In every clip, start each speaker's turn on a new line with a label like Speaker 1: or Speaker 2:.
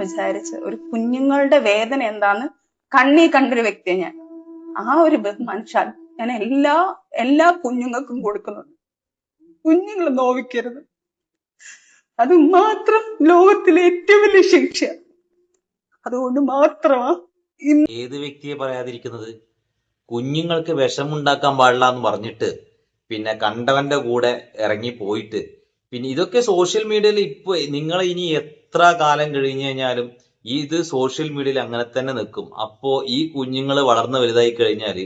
Speaker 1: വിചാരിച്ച് ഒരു കുഞ്ഞുങ്ങളുടെ വേദന എന്താന്ന് കണ്ണീ കണ്ടൊരു വ്യക്തിയാണ് ഞാൻ. ആ ഒരു ബഹുമാനം ഞാൻ എല്ലാ കുഞ്ഞുങ്ങൾക്കും കൊടുക്കുന്നുണ്ട്. കുഞ്ഞുങ്ങൾ നോവിക്കരുത്. അത് മാത്രം ലോകത്തിലെ ഏറ്റവും വലിയ ശിക്ഷ. അതുകൊണ്ട് മാത്രമാ
Speaker 2: ഏത് വ്യക്തിയെ പറയാതിരിക്കുന്നത്? കുഞ്ഞുങ്ങൾക്ക് വിഷമുണ്ടാക്കാൻ പാടില്ല എന്ന് പറഞ്ഞിട്ട് പിന്നെ കണ്ടവന്റെ കൂടെ ഇറങ്ങി പോയിട്ട് പിന്നെ ഇതൊക്കെ സോഷ്യൽ മീഡിയയിൽ ഇപ്പൊ നിങ്ങൾ ഇനി എത്ര കാലം കഴിഞ്ഞു കഴിഞ്ഞാലും ഇത് സോഷ്യൽ മീഡിയയിൽ അങ്ങനെ തന്നെ നിൽക്കും. അപ്പോ ഈ കുഞ്ഞുങ്ങൾ വളർന്നു വലുതായി കഴിഞ്ഞാൽ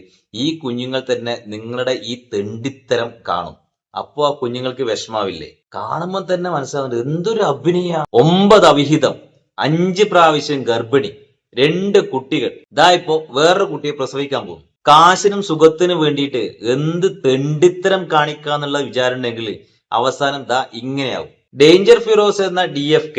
Speaker 2: ഈ കുഞ്ഞുങ്ങൾ തന്നെ നിങ്ങളുടെ ഈ തെണ്ടിത്തരം കാണും. അപ്പോ ആ കുഞ്ഞുങ്ങൾക്ക് വിഷമാവില്ലേ? കാണുമ്പോൾ തന്നെ മനസ്സിലാവുന്നത് എന്തൊരു അഭിനയ. 9 അവിഹിതം, 5 പ്രാവശ്യം ഗർഭിണി, 2 കുട്ടികൾ, ഇതാ ഇപ്പോ വേറൊരു കുട്ടിയെ പ്രസവിക്കാൻ പോകും. കാശിനും സുഖത്തിനും വേണ്ടിയിട്ട് എന്ത് തെണ്ടിത്തരം കാണിക്കാന്നുള്ള വിചാരം ഉണ്ടെങ്കിൽ അവസാനം ദാ ഇങ്ങനെയാവും. ഡേഞ്ചർ ഫിറോസ് എന്ന DFK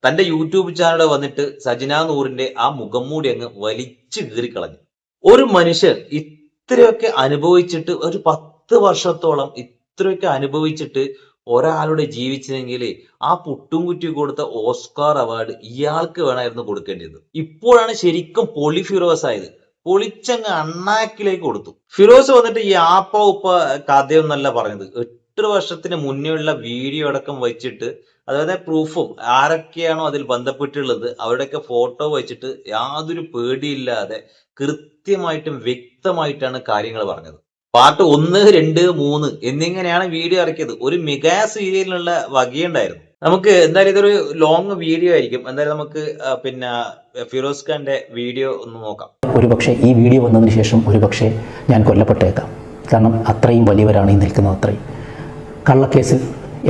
Speaker 2: തന്റെ യൂട്യൂബ് ചാനലിൽ വന്നിട്ട് സജിന നൂറിന്റെ ആ മുഖം മൂടി അങ്ങ് വലിച്ചു കീറിക്കളഞ്ഞു. ഒരു മനുഷ്യൻ ഇത്രയൊക്കെ അനുഭവിച്ചിട്ട് ഒരു 10 വർഷത്തോളം ഇത്രയൊക്കെ അനുഭവിച്ചിട്ട് ഒരാളുടെ ജീവിച്ചെങ്കിൽ ആ പുട്ടുംകുറ്റി കൊടുത്ത ഓസ്കാർ അവാർഡ് ഇയാൾക്ക് വേണമായിരുന്നു കൊടുക്കേണ്ടത്. ഇപ്പോഴാണ് ശരിക്കും പൊളി ഫിറോസ് ആയത്. പൊളിച്ചങ്ങ് അണ്ണാക്കിലേക്ക് കൊടുത്തു. ഫിറോസ് വന്നിട്ട് ഈ ആപ്പ ഉപ്പ കഥയൊന്നല്ല പറഞ്ഞത്. 8 വർഷത്തിന് മുന്നേ ഉള്ള വീഡിയോ അടക്കം വെച്ചിട്ട്, അതായത് പ്രൂഫും ആരൊക്കെയാണോ അതിൽ ബന്ധപ്പെട്ടുള്ളത് അവരുടെയൊക്കെ ഫോട്ടോ വെച്ചിട്ട് യാതൊരു പേടിയില്ലാതെ കൃത്യമായിട്ടും വ്യക്തമായിട്ടാണ് കാര്യങ്ങൾ പറഞ്ഞത്. പാർട്ട് 1, 2, 3 എന്നിങ്ങനെയാണ് വീഡിയോ ഇറക്കിയത്. ഒരു മെഗാ സീരിയലിനുള്ള വകയുണ്ടായിരുന്നു. നമുക്ക് എന്തായാലും ഇതൊരു ലോങ് വീഡിയോ ആയിരിക്കും. എന്തായാലും നമുക്ക് പിന്നെ ഫിറോസ് ഖാന്റെ വീഡിയോ ഒന്ന് നോക്കാം.
Speaker 3: ഒരുപക്ഷെ ഈ വീഡിയോ വന്നതിന് ശേഷം ഒരുപക്ഷെ ഞാൻ കൊല്ലപ്പെട്ടേക്കാം. കാരണം അത്രയും വലിയവരാണ് ഈ നിൽക്കുന്നത്. അത്രയും കള്ളക്കേസിൽ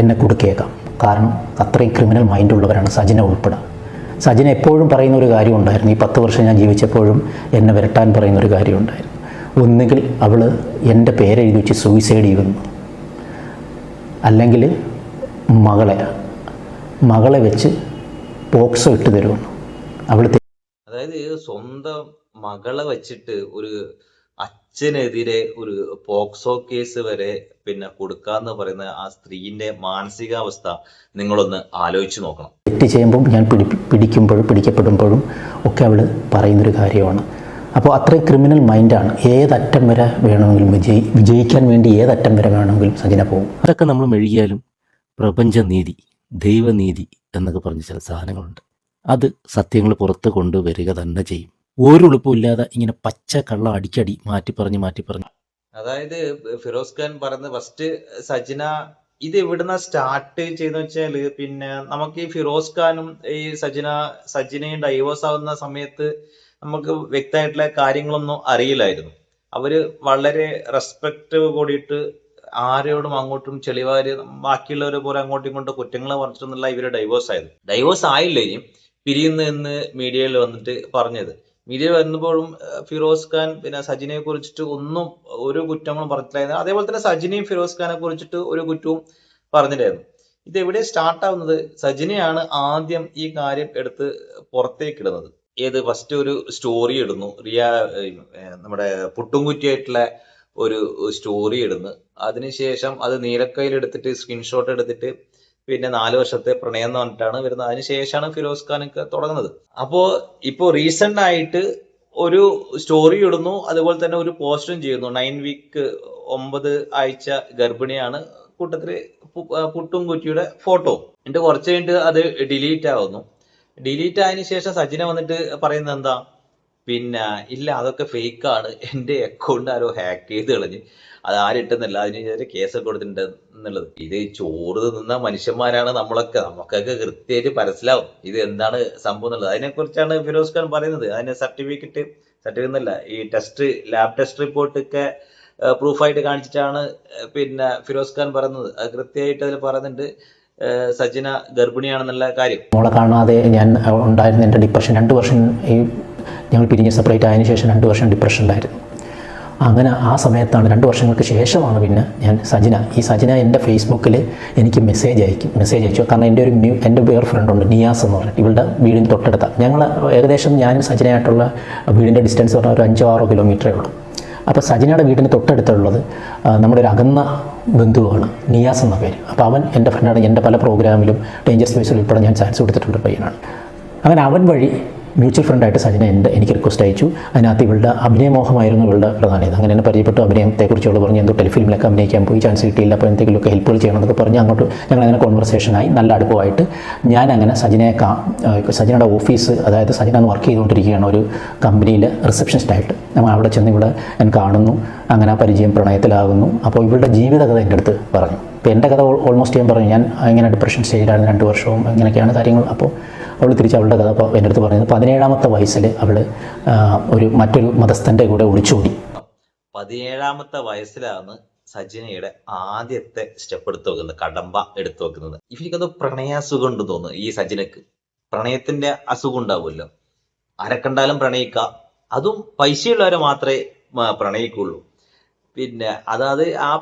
Speaker 3: എന്നെ കൊടുക്കേക്കാം. കാരണം അത്രയും ക്രിമിനൽ മൈൻഡുള്ളവരാണ് സജിന ഉൾപ്പെടെ. സജിന എപ്പോഴും പറയുന്ന ഒരു കാര്യം ഉണ്ടായിരുന്നു. ഈ 10 വർഷം ഞാൻ ജീവിച്ചപ്പോഴും എന്നെ വരട്ടാൻ പറയുന്ന ഒരു കാര്യം ഉണ്ടായിരുന്നു. ഒന്നുകിൽ അവൾ എൻ്റെ പേരെഴുതി വെച്ച് സൂയിസൈഡ് ചെയ്യുന്നു, അല്ലെങ്കിൽ മകളെ വെച്ച് പോക്സോ ഇട്ട് തരുമെന്ന്.
Speaker 2: അതായത് സ്വന്തം മകളെ വെച്ചിട്ട് ഒരു അച്ഛനെതിരെ ഒരു പോക്സോ കേസ് വരെ പിന്നെ കൊടുക്കാന്ന് പറയുന്ന ആ സ്ത്രീന്റെ മാനസികാവസ്ഥ നിങ്ങളൊന്ന് ആലോചിച്ച് നോക്കണം.
Speaker 3: തെറ്റ് ചെയ്യുമ്പോൾ ഞാൻ പിടിക്കപ്പെടുമ്പോഴും ഒക്കെ അവൾ പറയുന്നൊരു കാര്യമാണ്. അപ്പോൾ അത്രയും ക്രിമിനൽ മൈൻഡാണ്. ഏതറ്റം വരെ വേണമെങ്കിലും വിജയിക്കാൻ വേണ്ടി ഏതറ്റം വരെ വേണമെങ്കിലും സജിന പോകും.
Speaker 4: അതൊക്കെ നമ്മൾ മെഴുകിയാലും പ്രപഞ്ചനീതി, ദൈവനീതി എന്നൊക്കെ പറഞ്ഞ ചില സാധനങ്ങളുണ്ട്. അത് സത്യങ്ങൾ പുറത്ത് കൊണ്ടുവരിക തന്നെ ചെയ്യും. ഒരു എളുപ്പമില്ലാതെ ഇങ്ങനെ പച്ച കള്ള അടിക്കടി മാറ്റി പറഞ്ഞ്
Speaker 2: അതായത് ഫിറോസ് ഖാൻ പറഞ്ഞത് ഫസ്റ്റ് സജിന ഇത് എവിടുന്ന സ്റ്റാർട്ട് ചെയ്തെന്ന് വെച്ചാല് പിന്നെ നമുക്ക് ഈ ഫിറോസ് ഖാനും ഈ സജിനയും ഡൈവേഴ്സ് ആവുന്ന സമയത്ത് നമുക്ക് വ്യക്തമായിട്ടുള്ള കാര്യങ്ങളൊന്നും അറിയില്ലായിരുന്നു. അവര് വളരെ റെസ്പെക്ട് കൂടിയിട്ട് ആരോടും അങ്ങോട്ടും ചെളിവാര് ബാക്കിയുള്ളവരെ പോലെ അങ്ങോട്ടും ഇങ്ങോട്ടും കുറ്റങ്ങൾ പറഞ്ഞിട്ടൊന്നുമില്ല ഇവര് ഡൈവേഴ്സ് ആയത്. ഡൈവേഴ്സ് ആയില്ലേ പിരിയുന്നെന്ന് മീഡിയയിൽ വന്നിട്ട് പറഞ്ഞത്. മീഡിയ വരുമ്പോഴും ഫിറോസ് ഖാൻ പിന്നെ സജിനയെ കുറിച്ചിട്ട് ഒന്നും ഒരു കുറ്റങ്ങളും പറഞ്ഞിട്ടില്ലായിരുന്നു. അതേപോലെ തന്നെ സജിനയും ഫിറോസ് ഖാനെ കുറിച്ചിട്ട് ഒരു കുറ്റവും പറഞ്ഞിട്ടായിരുന്നു. ഇത് എവിടെ സ്റ്റാർട്ട് ആവുന്നത്? സജിനയാണ് ആദ്യം ഈ കാര്യം എടുത്ത് പുറത്തേക്ക് ഇടുന്നത്. ഫസ്റ്റ് ഒരു സ്റ്റോറി ഇടുന്നു, നമ്മുടെ പുട്ടുംകുറ്റിയായിട്ടുള്ള ഒരു സ്റ്റോറി ഇടുന്നു. അതിനുശേഷം അത് നീലക്കയിൽ എടുത്തിട്ട് സ്ക്രീൻഷോട്ട് എടുത്തിട്ട് പിന്നെ 4 വർഷത്തെ പ്രണയം എന്ന് പറഞ്ഞിട്ടാണ് വരുന്നത്. അതിനുശേഷമാണ് ഫിറോസ് ഖാനൊക്കെ തുടങ്ങുന്നത്. അപ്പോ ഇപ്പോ റീസെന്റ് ആയിട്ട് ഒരു സ്റ്റോറി ഇടുന്നു, അതുപോലെ തന്നെ ഒരു പോസ്റ്റും ചെയ്യുന്നു. 9 വീക്ക് 9 ആഴ്ച ഗർഭിണിയാണ്, കൂട്ടത്തില് പുട്ടുംകുറ്റിയുടെ ഫോട്ടോ. എന്നിട്ട് കുറച്ച് കഴിഞ്ഞിട്ട് അത് ഡിലീറ്റ് ആവുന്നു. ഡിലീറ്റ് ആയതിനു ശേഷം സജിന വന്നിട്ട് പറയുന്നത് എന്താ, പിന്നെ ഇല്ല അതൊക്കെ ഫേക്കാണ്, എൻ്റെ അക്കൗണ്ട് ആരോ ഹാക്ക് ചെയ്ത് കളഞ്ഞ്, അത് ആരിട്ടെന്നല്ല, അതിന് കേസൊക്കെ കൊടുത്തിട്ടുണ്ട് എന്നുള്ളത്. ഇത് ചോറ് തിന്ന മനുഷ്യന്മാരാണ് നമുക്കൊക്കെ കൃത്യമായിട്ട് മനസ്സിലാവും ഇത് എന്താണ് സംഭവം എന്നുള്ളത്. അതിനെക്കുറിച്ചാണ് ഫിറോസ് ഖാൻ പറയുന്നത്. അതിന് സർട്ടിഫിക്കറ്റ് എന്നല്ല, ഈ ലാബ് ടെസ്റ്റ് റിപ്പോർട്ടൊക്കെ പ്രൂഫായിട്ട് കാണിച്ചിട്ടാണ് പിന്നെ ഫിറോസ് ഖാൻ പറയുന്നത്. അത് കൃത്യമായിട്ട് അതിൽ പറയുന്നുണ്ട് സജിന ഗർഭിണിയാണെന്നുള്ള കാര്യം.
Speaker 3: മോളെ കാണാതെ ഞാൻ ഉണ്ടായിരുന്ന എൻ്റെ ഡിപ്രഷൻ 2 വർഷം, ഈ ഞങ്ങൾ പിരിഞ്ഞ് സെപ്പറേറ്റ് ആയതിനു ശേഷം 2 വർഷം ഡിപ്രഷൻ ഉണ്ടായിരുന്നു. അങ്ങനെ ആ സമയത്താണ് 2 വർഷങ്ങൾക്ക് ശേഷമാണ് പിന്നെ ഞാൻ സജിന എൻ്റെ ഫേസ്ബുക്കിൽ എനിക്ക് മെസ്സേജ് അയച്ചു. കാരണം എൻ്റെ വേറെ ഫ്രണ്ടുണ്ട് നിയാസ് എന്ന് പറഞ്ഞിട്ട്, ഇവളുടെ വീടിന് തൊട്ടടുത്ത. ഞങ്ങൾ ഏകദേശം ഞാനും സജിനയായിട്ടുള്ള വീടിൻ്റെ ഡിസ്റ്റൻസ് പറഞ്ഞാൽ ഒരു 5-6 കിലോമീറ്ററേ ഉള്ളൂ. അപ്പോൾ സജിനയുടെ വീടിന് തൊട്ടടുത്തുള്ളത് നമ്മുടെ ഒരു അകന്ന ബന്ധുവാണ്, നിയാസ് എന്ന പേര്. അപ്പോൾ അവൻ എൻ്റെ ഫ്രണ്ടാണ്. എൻ്റെ പല പ്രോഗ്രാമിലും ഡേഞ്ചർ സ്പേസിൽ ഉൾപ്പെടെ ഞാൻ ചാൻസ് കൊടുത്തിട്ടുള്ള പയ്യനാണ്. അങ്ങനെ അവൻ വഴി മ്യൂച്വൽ ഫ്രണ്ടായിട്ട് സജിന എനിക്ക് റിക്വസ്റ്റ് അയച്ചു. അതിനകത്ത് ഇവളുടെ അഭിനയമോഹമായിരുന്നു ഇവളുടെ പ്രധാനം. അങ്ങനെ എന്നെ പരിചയപ്പെട്ടു. അഭിനയത്തെക്കുറിച്ച് അവൾ പറഞ്ഞു എന്തോ ടെലിഫിലിമിലൊക്കെ അഭിനയിക്കാൻ പോയി, ചാൻസ് കിട്ടിയില്ല, അപ്പോൾ എന്തെങ്കിലുമൊക്കെ ഹെൽപ്പുകൾ ചെയ്യണമെന്നൊക്കെ പറഞ്ഞ് അങ്ങോട്ട് ഞങ്ങളങ്ങനെ കോൺവെർസേഷനായി, നല്ല അടുപ്പമായിട്ട് ഞാൻ അങ്ങനെ സജിനയുടെ ഓഫീസ്, അതായത് സജിന അന്ന് വർക്ക് ചെയ്തുകൊണ്ടിരിക്കുകയാണ് ഒരു കമ്പനിയിൽ റിസപ്ഷനിസ്റ്റായിട്ട്. നമ്മൾ അവിടെ ചെന്ന് ഇവിടെ ഞാൻ കാണുന്നു, അങ്ങനെ ആ പരിചയം, പ്രണയത്തിലാകുന്നു. അപ്പോൾ ഇവളുടെ ജീവിതകഥ എൻ്റെ അടുത്ത് പറഞ്ഞു. അപ്പോൾ എൻ്റെ കഥ ഓൾമോസ്റ്റ് ഞാൻ പറഞ്ഞു, ഞാൻ ഇങ്ങനെ ഡിപ്രഷൻ സ്റ്റേജിലായിരുന്നു 2 വർഷവും, ഇങ്ങനെയൊക്കെയാണ് കാര്യങ്ങൾ. അപ്പോൾ അവൾ തിരിച്ച് അവളുടെ കഥ അപ്പോൾ എൻ്റെ അടുത്ത് പറഞ്ഞത് 17ാമത്തെ വയസ്സിൽ അവൾ മറ്റൊരു മതസ്ഥൻ്റെ കൂടെ ഒളിച്ചോടി.
Speaker 2: 17ാമത്തെ വയസ്സിലാണ് സജിനയുടെ ആദ്യത്തെ സ്റ്റെപ്പ് എടുത്തു വെക്കുന്നത്, കടമ്പ എടുത്തു വെക്കുന്നത്. ഇവർക്കത് പ്രണയാസുഖം ഉണ്ട് തോന്നുന്നു. ഈ സജിനക്ക് പ്രണയത്തിന്റെ അസുഖം ഉണ്ടാവുമല്ലോ, ആരെ കണ്ടാലും പ്രണയിക്കുക, അതും പൈസയുള്ളവരെ മാത്രമേ പ്രണയിക്കുള്ളൂ. പിന്നെ അതായത് ആ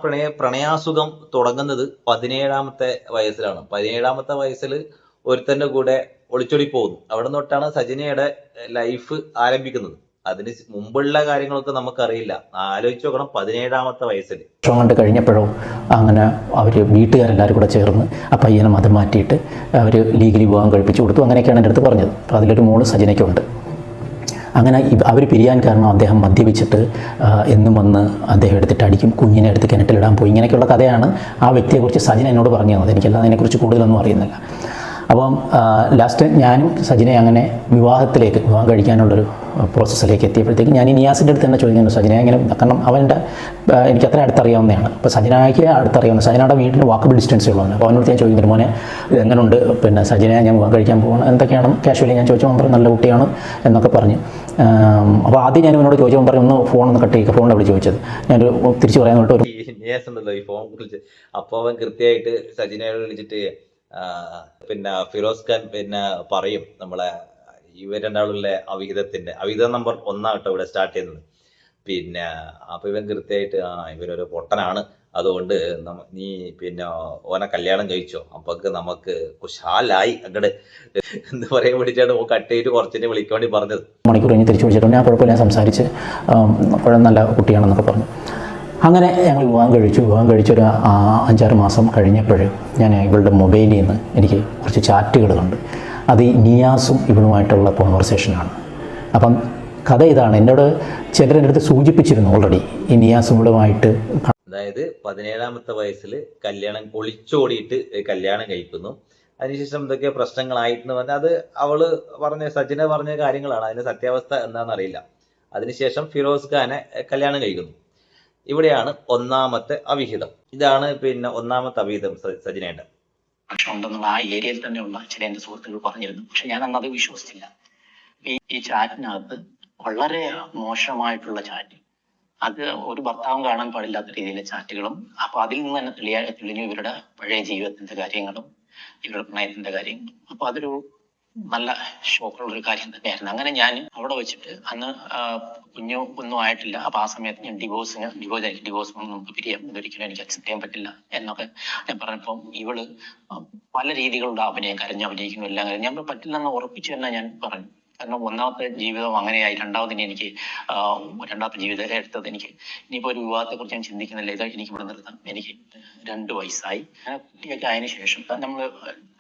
Speaker 2: പ്രണയാസുഖം തുടങ്ങുന്നത് 17ാമത്തെ വയസ്സിലാണ്. 17ാമത്തെ വയസ്സിൽ ഒരുത്തന്റെ കൂടെ ഒളിച്ചൊളി പോകുന്നു. അവിടെ തൊട്ടാണ് സജിനയുടെ ലൈഫ് ആരംഭിക്കുന്നത്. അതിന് മുമ്പുള്ള കാര്യങ്ങളൊക്കെ നമുക്കറിയില്ല. ആലോചിച്ച് നോക്കണം, 17ാമത്തെ വയസ്സിൽ.
Speaker 3: വർഷം കൊണ്ട് കഴിഞ്ഞപ്പോഴോ അങ്ങനെ അവർ വീട്ടുകാരെല്ലാവരും കൂടെ ചേർന്ന് ആ പയ്യനെ മതം മാറ്റിയിട്ട് അവർ ലീഗലി വിവാഹം കഴിപ്പിച്ചു കൊടുത്തു. അങ്ങനെയൊക്കെയാണ് എൻ്റെ അടുത്ത് പറഞ്ഞത്. അപ്പോൾ അതിലൊരു മോള് സജിനയ്ക്കുണ്ട്. അങ്ങനെ അവർ പിരിയാൻ കാരണം അദ്ദേഹം മദ്യപിച്ചിട്ട് എന്നും വന്ന് അദ്ദേഹം എടുത്തിട്ട് അടിക്കും, കുഞ്ഞിനെ എടുത്ത് കിണറ്റിലിടാൻ പോയി. ഇങ്ങനെയൊക്കെയുള്ള കഥയാണ് ആ വ്യക്തിയെക്കുറിച്ച് സജിന എന്നോട് പറഞ്ഞു തന്നത്. എനിക്കല്ലാതെ അതിനെക്കുറിച്ച് കൂടുതലൊന്നും അറിയുന്നില്ല. അപ്പം ലാസ്റ്റ് ഞാനും സജിനെ അങ്ങനെ വിവാഹം കഴിക്കാനുള്ളൊരു പ്രോസസ്സിലേക്ക് എത്തിയപ്പോഴത്തേക്ക് ഞാൻ ഈ നിയാസിൻ്റെ അടുത്ത് തന്നെ ചോദിക്കുന്നു, സജിന എങ്ങനെ, കാരണം അവൻ്റെ എനിക്ക് അത്ര അടുത്തറിയാവുന്നതാണ്. അപ്പോൾ സജിനയ്ക്ക് അടുത്തറിയാവുന്ന, സജിനയുടെ വീടിന് വാക്കബിൾ ഡിസ്റ്റൻസേ ഉള്ളൂ. അപ്പോൾ അവനോട് ഞാൻ ചോദിക്കുന്നു, മോനെ എങ്ങനെയുണ്ട്, പിന്നെ സജിനെ ഞാൻ വിവാഹം കഴിക്കാൻ പോകണം, എന്തൊക്കെയാണ് കാഷ്വലി ഞാൻ ചോദിച്ചു. പറഞ്ഞു നല്ല കുട്ടിയാണ് എന്നൊക്കെ പറഞ്ഞു. അപ്പോൾ ആദ്യം ഞാൻ അവനോട് ചോദിച്ചപ്പോൾ പറഞ്ഞു ഒന്ന് ഫോണൊന്ന് കട്ട് ചെയ്യുക, ഫോണിൽ അവിടെ ചോദിച്ചത്. ഞാനൊരു തിരിച്ച് പറയാൻ തൊട്ട് ഒരു
Speaker 2: നിയാസ് ഉണ്ടല്ലോ ഈ ഫോൺ വിളിച്ച്, അപ്പോൾ അവൻ കൃത്യമായിട്ട് സജിനയോട് വിളിച്ചിട്ട് പിന്നെ ഫിറോസ് ഖാൻ പിന്നെ പറയും നമ്മളെ ഇവർ രണ്ടാളുള്ള അവിഹിതം നമ്പർ 1 കേട്ടോ ഇവിടെ സ്റ്റാർട്ട് ചെയ്യുന്നത്. പിന്നെ അപ്പൊ ഇവൻ കൃത്യമായിട്ട് ഇവരൊരു പൊട്ടനാണ്, അതുകൊണ്ട് നീ പിന്നെ ഓനെ കല്യാണം കഴിച്ചോ, അപ്പൊ നമുക്ക് കുശാലായി അങ്ങട് എന്ന് പറയാൻ വേണ്ടിയിട്ടാണ് കട്ട് ചെയ്തിട്ട് കുറച്ചിനെ വിളിക്കാൻ വേണ്ടി പറഞ്ഞത്.
Speaker 3: മണിക്കൂർ കഴിഞ്ഞ് തിരിച്ചു വിളിച്ചിട്ടുണ്ട്. ഞാൻ കുഴപ്പമില്ല, സംസാരിച്ച് നല്ല കുട്ടിയാണെന്നൊക്കെ പറഞ്ഞു. അങ്ങനെ ഞങ്ങൾ വിവാഹം കഴിച്ചൊരു 5-6 മാസം കഴിഞ്ഞപ്പോൾ ഞാൻ ഇവളുടെ മൊബൈലിൽ നിന്ന് എനിക്ക് കുറച്ച് ചാറ്റുകൾ കണ്ടു. അത് ഈ നിയാസും ഇവളുമായിട്ടുള്ള കോൺവെർസേഷനാണ്. അപ്പം കഥ ഇതാണ്. എന്നോട് ചിലരെൻ്റെ അടുത്ത് സൂചിപ്പിച്ചിരുന്നു ഓൾറെഡി ഈ നിയാസും ഇവളുമായിട്ട്.
Speaker 2: അതായത് 17ാമത്തെ വയസ്സിൽ ഒളിച്ചോടിയിട്ട് കല്യാണം കഴിക്കുന്നു. അതിനുശേഷം എന്തൊക്കെ പ്രശ്നങ്ങളായിട്ടെന്ന് പറഞ്ഞാൽ അത് സജിന പറഞ്ഞ കാര്യങ്ങളാണ്. അതിന്റെ സത്യാവസ്ഥ എന്താണെന്ന് അറിയില്ല. അതിനുശേഷം ഫിറോസ് ഖാനെ കല്യാണം കഴിക്കുന്നു. ഇവിടെയാണ് 1ാമത്തെ അവിഹിതം. ഇതാണ് പിന്നെ 1ാമത്തെ അവിഹിതം സജിനയുടെ.
Speaker 5: പക്ഷെ ഉണ്ടെന്നുള്ള ആ ഏരിയയിൽ തന്നെയുള്ള ചില എൻ്റെ സുഹൃത്തുക്കൾ പറഞ്ഞിരുന്നു. പക്ഷെ ഞാൻ അന്നത് വിശ്വസിച്ചില്ല. ഈ ചാറ്റിനകത്ത് വളരെ മോശമായിട്ടുള്ള ചാറ്റ്, അത് ഒരു ഭർത്താവും കാണാൻ പാടില്ലാത്ത രീതിയിലെ ചാറ്റുകളും, അപ്പൊ അതിൽ നിന്ന് തന്നെ തെളിഞ്ഞു ഇവരുടെ പഴയ ജീവിതത്തിന്റെ കാര്യങ്ങളും ഇവരുടെ പ്രണയത്തിന്റെ കാര്യങ്ങളും. അപ്പൊ അതൊരു നല്ല ഷോക്കുള്ള ഒരു കാര്യം തന്നെയായിരുന്നു. അങ്ങനെ ഞാൻ അവിടെ വെച്ചിട്ട് അന്ന് ഒന്നും ആയിട്ടില്ല. അപ്പൊ ആ സമയത്ത് ഞാൻ ഡിവോഴ്സ് നമുക്ക് പിരിയാം, ഇതൊരിക്കലും എനിക്ക് അക്സെപ്റ്റ് ചെയ്യാൻ പറ്റില്ല എന്നൊക്കെ ഞാൻ പറഞ്ഞപ്പം ഇവള് പല രീതികളുടെ അഭിനയം, കരഞ്ഞ് അഭിനയിക്കുന്നു, എല്ലാം കാര്യം ഞാൻ പറ്റില്ലെന്ന് ഉറപ്പിച്ചു തന്നെ ഞാൻ പറഞ്ഞു. കാരണം 1ാമത്തെ ജീവിതം അങ്ങനെയായി, രണ്ടാമത്തെ ജീവിതം എടുത്തത് എനിക്ക് ഇനിയിപ്പോ ഒരു വിവാഹത്തെ കുറിച്ച് ഞാൻ ചിന്തിക്കുന്നില്ല, ഇത് എനിക്ക് ഇവിടെ നിർത്താം. എനിക്ക് 2 വയസ്സായി. കുട്ടിയൊക്കെ ആയതിനു ശേഷം നമ്മൾ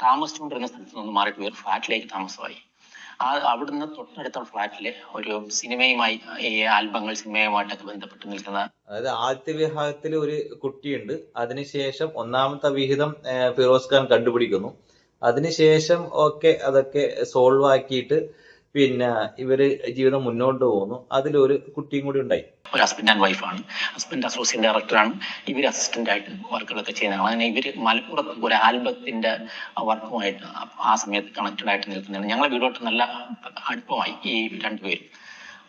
Speaker 5: താമസിച്ചുകൊണ്ടിരുന്ന സ്ഥലത്ത് നിന്ന് മാറിയിട്ട് വേറെ ഫ്ലാറ്റിലേക്ക് താമസമായി. അവിടുന്ന് തൊട്ടടുത്ത ഫ്ലാറ്റില് ഒരു സിനിമയുമായി, ഈ ആൽബങ്ങൾ സിനിമയുമായിട്ടൊക്കെ ബന്ധപ്പെട്ട് നിൽക്കുന്ന,
Speaker 2: അതായത് ആദ്യത്തെ വിവാഹത്തിൽ ഒരു കുട്ടിയുണ്ട്. അതിനുശേഷം 1ാമത്തെ വിഹിതം ഫിറോസ് ഖാൻ കണ്ടുപിടിക്കുന്നു. അതിനുശേഷം അതൊക്കെ സോൾവ് ആക്കിയിട്ട് പിന്നെ ഇവര് ജീവിതം മുന്നോട്ട് പോകുന്നു. അതിലൊരു കുട്ടിയും കൂടി ഉണ്ടായി.
Speaker 5: ഒരു ഹസ്ബൻഡ് ആൻഡ് വൈഫാണ്. ഹസ്ബൻഡ് അസോസിയേറ്റ് ഡയറക്ടറാണ്, ഇവർ അസിസ്റ്റന്റ് ആയിട്ട് വർക്കുകളൊക്കെ ചെയ്യുന്നതാണ്. അങ്ങനെ ഇവര് മലപ്പുറത്ത് ഒരു ആൽബത്തിന്റെ വർക്കുമായിട്ട് ആ സമയത്ത് കണക്റ്റഡ് ആയിട്ട് നിൽക്കുന്നതാണ്. ഞങ്ങളെ വീടോട്ട് നല്ല അടുപ്പമായി ഈ 2 പേരും.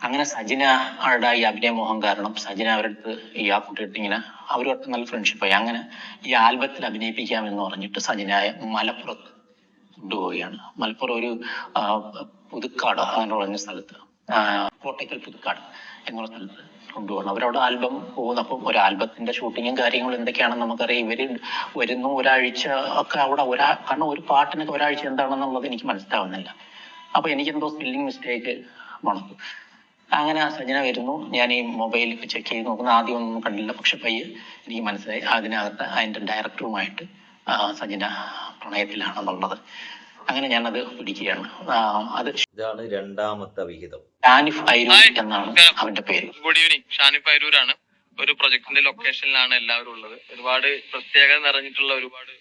Speaker 5: അങ്ങനെ സജിനയുടെ ഈ അഭിനയമോഹം കാരണം സജിന അവരടുത്ത് ആ കുട്ടിയിട്ട് ഇങ്ങനെ അവരുമായിട്ട് നല്ല ഫ്രണ്ട്ഷിപ്പായി. അങ്ങനെ ഈ ആൽബത്തിൽ അഭിനയിപ്പിക്കാം എന്ന് പറഞ്ഞിട്ട് സജിനയെ മലപ്പുറത്ത് കൊണ്ടുപോവുകയാണ്. മലപ്പുറം ഒരു പുതുക്കാട് അങ്ങനെ പറഞ്ഞ സ്ഥലത്ത്, കോട്ടയ്ക്കൽ പുതുക്കാട് എന്നുള്ള സ്ഥലത്ത് കൊണ്ടുപോകണം. അവരവിടെ ആൽബം പോകുന്നു. അപ്പം ഒരു ആൽബത്തിന്റെ ഷൂട്ടിങ്ങും കാര്യങ്ങളും എന്തൊക്കെയാണെന്ന് നമുക്കറിയാം. ഇവര് വരുന്നു, ഒരാഴ്ച ഒക്കെ അവിടെ കാരണം ഒരു പാട്ടിനൊക്കെ ഒരാഴ്ച എന്താണെന്നുള്ളത് എനിക്ക് മനസ്സിലാവുന്നില്ല. അപ്പൊ എനിക്കെന്തോ സ്പെല്ലിംഗ് മിസ്റ്റേക്ക് വന്നു. അങ്ങനെ സജിന വരുന്നു. ഞാൻ ഈ മൊബൈലിൽ ചെക്ക് ചെയ്ത് നോക്കുന്ന, ആദ്യം ഒന്നും കണ്ടില്ല. പക്ഷെ പയ്യെ എനിക്ക് മനസ്സിലായി അതിനകത്ത് അതിന്റെ ഡയറക്ടറുമായിട്ട് സജിന പ്രണയത്തിലാണെന്നുള്ളത്. അങ്ങനെ ഞാനത് പിടിക്കുകയാണ്. അത്
Speaker 2: ഇതാണ് രണ്ടാമത്തെ വിഹിതം.
Speaker 5: ഷാനിഫ് ഐരൂർ എന്നാണ് അവന്റെ പേര്.
Speaker 6: Good evening. ഷാനിഫ് ഐരൂരാണ്. ഒരു പ്രൊജക്ടിന്റെ ലൊക്കേഷനിലാണ് എല്ലാവരും ഉള്ളത്. ഒരുപാട് പ്രത്യേകത നിറഞ്ഞിട്ടുള്ള ഒരുപാട്.